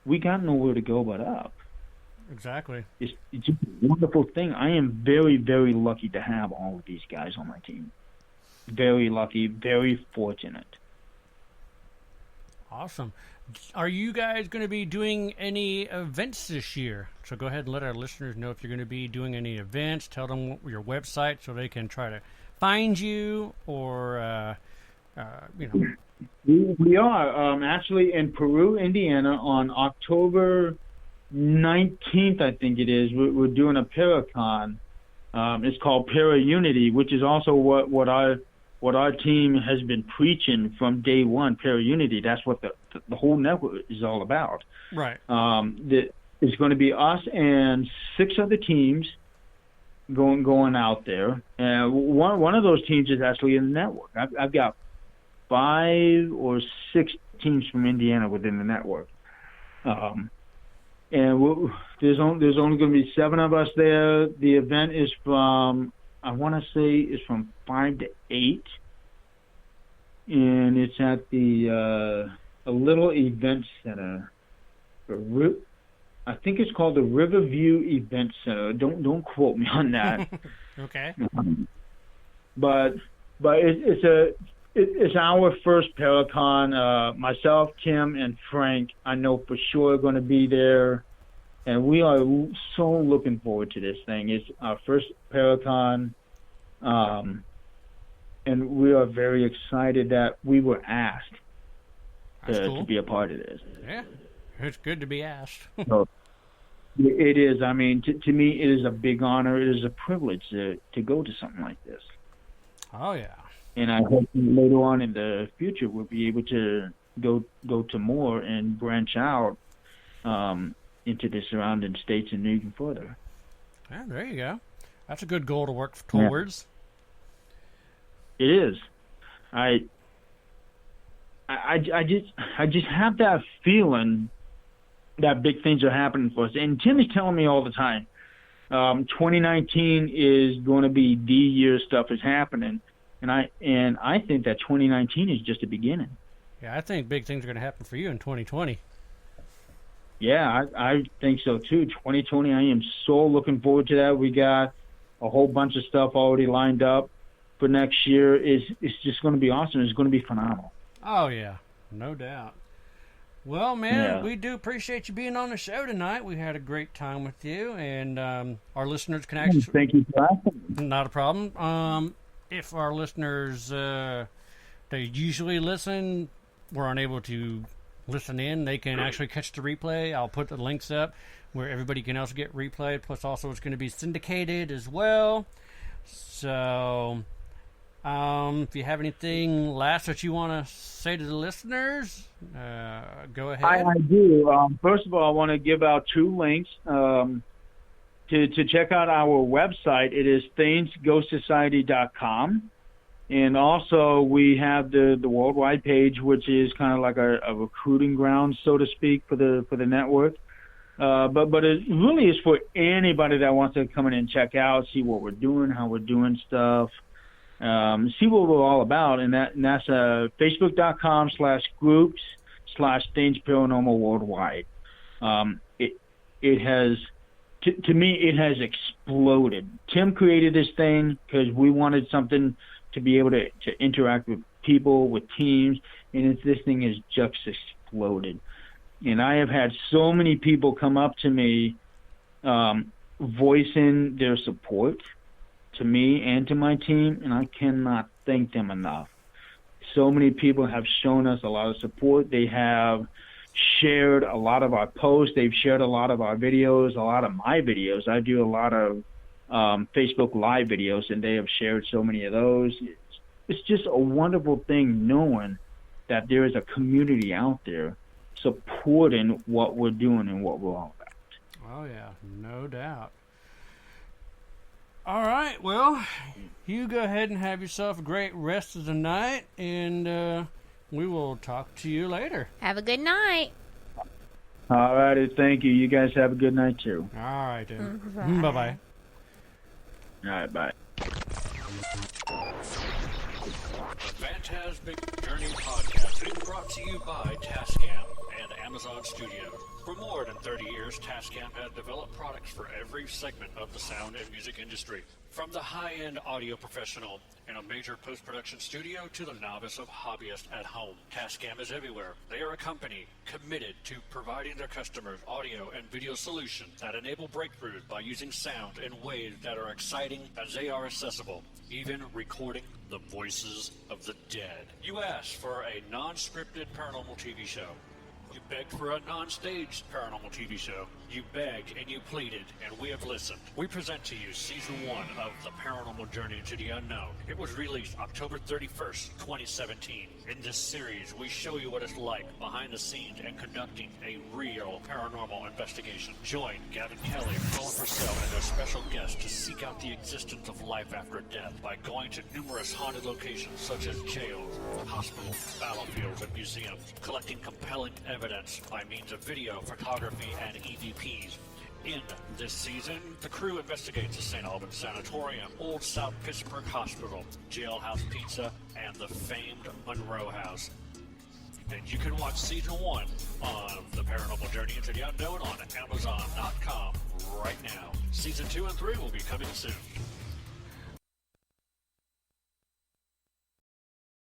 we got nowhere to go but up. Exactly. It's just a wonderful thing. I am very, very lucky to have all of these guys on my team. Very lucky, very fortunate. Awesome. Are you guys going to be doing any events this year? So go ahead and let our listeners know if you're going to be doing any events. Tell them your website so they can try to find you, or We are actually in Peru, Indiana, on October 19th, I think it is. We're doing a Paracon. It's called Para Unity, which is also what our team has been preaching from day one. Para Unity. That's what the whole network is all about. Right. It's going to be us and 6 other teams going out there. One of those teams is actually in the network. I've got 5 or 6 teams from Indiana within the network. And there's only going to be 7 of us there. The event is from, I want to say, is from 5 to 8, and it's at the a little event center. I think it's called the Riverview Event Center. Don't quote me on that. Okay. But it's our first Paracon. Myself, Tim, and Frank, I know for sure, are going to be there, and we are so looking forward to this thing. It's our first Paracon, and we are very excited that we were asked to be a part of this. Yeah, it's good to be asked. So, it is. I mean, to me, it is a big honor. It is a privilege to go to something like this. Oh, yeah. And I hope later on in the future we'll be able to go to more and branch out into the surrounding states and even further. Yeah, there you go. That's a good goal to work towards. Yeah. It is. I just have that feeling that big things are happening for us. And Tim is telling me all the time, 2019 is going to be the year stuff is happening. And I think that 2019 is just a beginning. Yeah, I think big things are going to happen for you in 2020. Yeah, I think so too. 2020, I am so looking forward to that. We got a whole bunch of stuff already lined up for next year. It's just going to be awesome. It's going to be phenomenal. Oh, yeah, no doubt. Well, man, we do appreciate you being on the show tonight. We had a great time with you, and our listeners can actually... Thank you for asking me. Not a problem. If our listeners, they usually listen, were unable to listen in, they can actually catch the replay. I'll put the links up where everybody can also get replayed. Plus, also, it's going to be syndicated as well. So, if you have anything last that you want to say to the listeners, go ahead. I do. First of all, I want to give out 2 links. To check out our website, it is ThanesGhostSociety.com. And also we have the worldwide page, which is kind of like a recruiting ground, so to speak, for the network. But it really is for anybody that wants to come in and check out, see what we're doing, how we're doing stuff, see what we're all about. And that's Facebook.com/groups/Thanes Paranormal Worldwide. It has... To me, it has exploded. Tim created this thing because we wanted something to be able to interact with people, with teams, and this thing has just exploded. And I have had so many people come up to me voicing their support to me and to my team, and I cannot thank them enough. So many people have shown us a lot of support. They have shared a lot of our posts. They've shared a lot of our videos, a lot of my videos. I do a lot of Facebook Live videos, and they have shared so many of those. It's just a wonderful thing knowing that there is a community out there supporting what we're doing and what we're all about. Oh, yeah, no doubt. All right, well, you go ahead and have yourself a great rest of the night, and we will talk to you later. Have a good night. All righty, thank you. You guys have a good night, too. All right, then. Bye. Bye-bye. All right, bye. The Phantasmic Journey Podcast is brought to you by Tascam and Amazon Studios. For more than 30 years, Tascam has developed products for every segment of the sound and music industry. From the high-end audio professional in a major post-production studio to the novice of hobbyist at home, Tascam is everywhere. They are a company committed to providing their customers audio and video solutions that enable breakthroughs by using sound in ways that are exciting as they are accessible, even recording the voices of the dead. You asked for a non-scripted paranormal TV show. You begged for a non-staged paranormal TV show. You begged and you pleaded, and we have listened. We present to you Season 1 of The Paranormal Journey into the Unknown. It was released October 31st, 2017. In this series, we show you what it's like behind the scenes and conducting a real paranormal investigation. Join Gavin Kelly, Paul Purcell, and their special guests to seek out the existence of life after death by going to numerous haunted locations such as jails, hospitals, battlefields, and museums, collecting compelling evidence by means of video, photography, and EVPs. In this season, the crew investigates the St. Albans Sanatorium, Old South Pittsburgh Hospital, Jailhouse Pizza, and the famed Monroe House. And you can watch Season 1 of The Paranormal Journey into the Unknown on Amazon.com right now. Season 2 and 3 will be coming soon.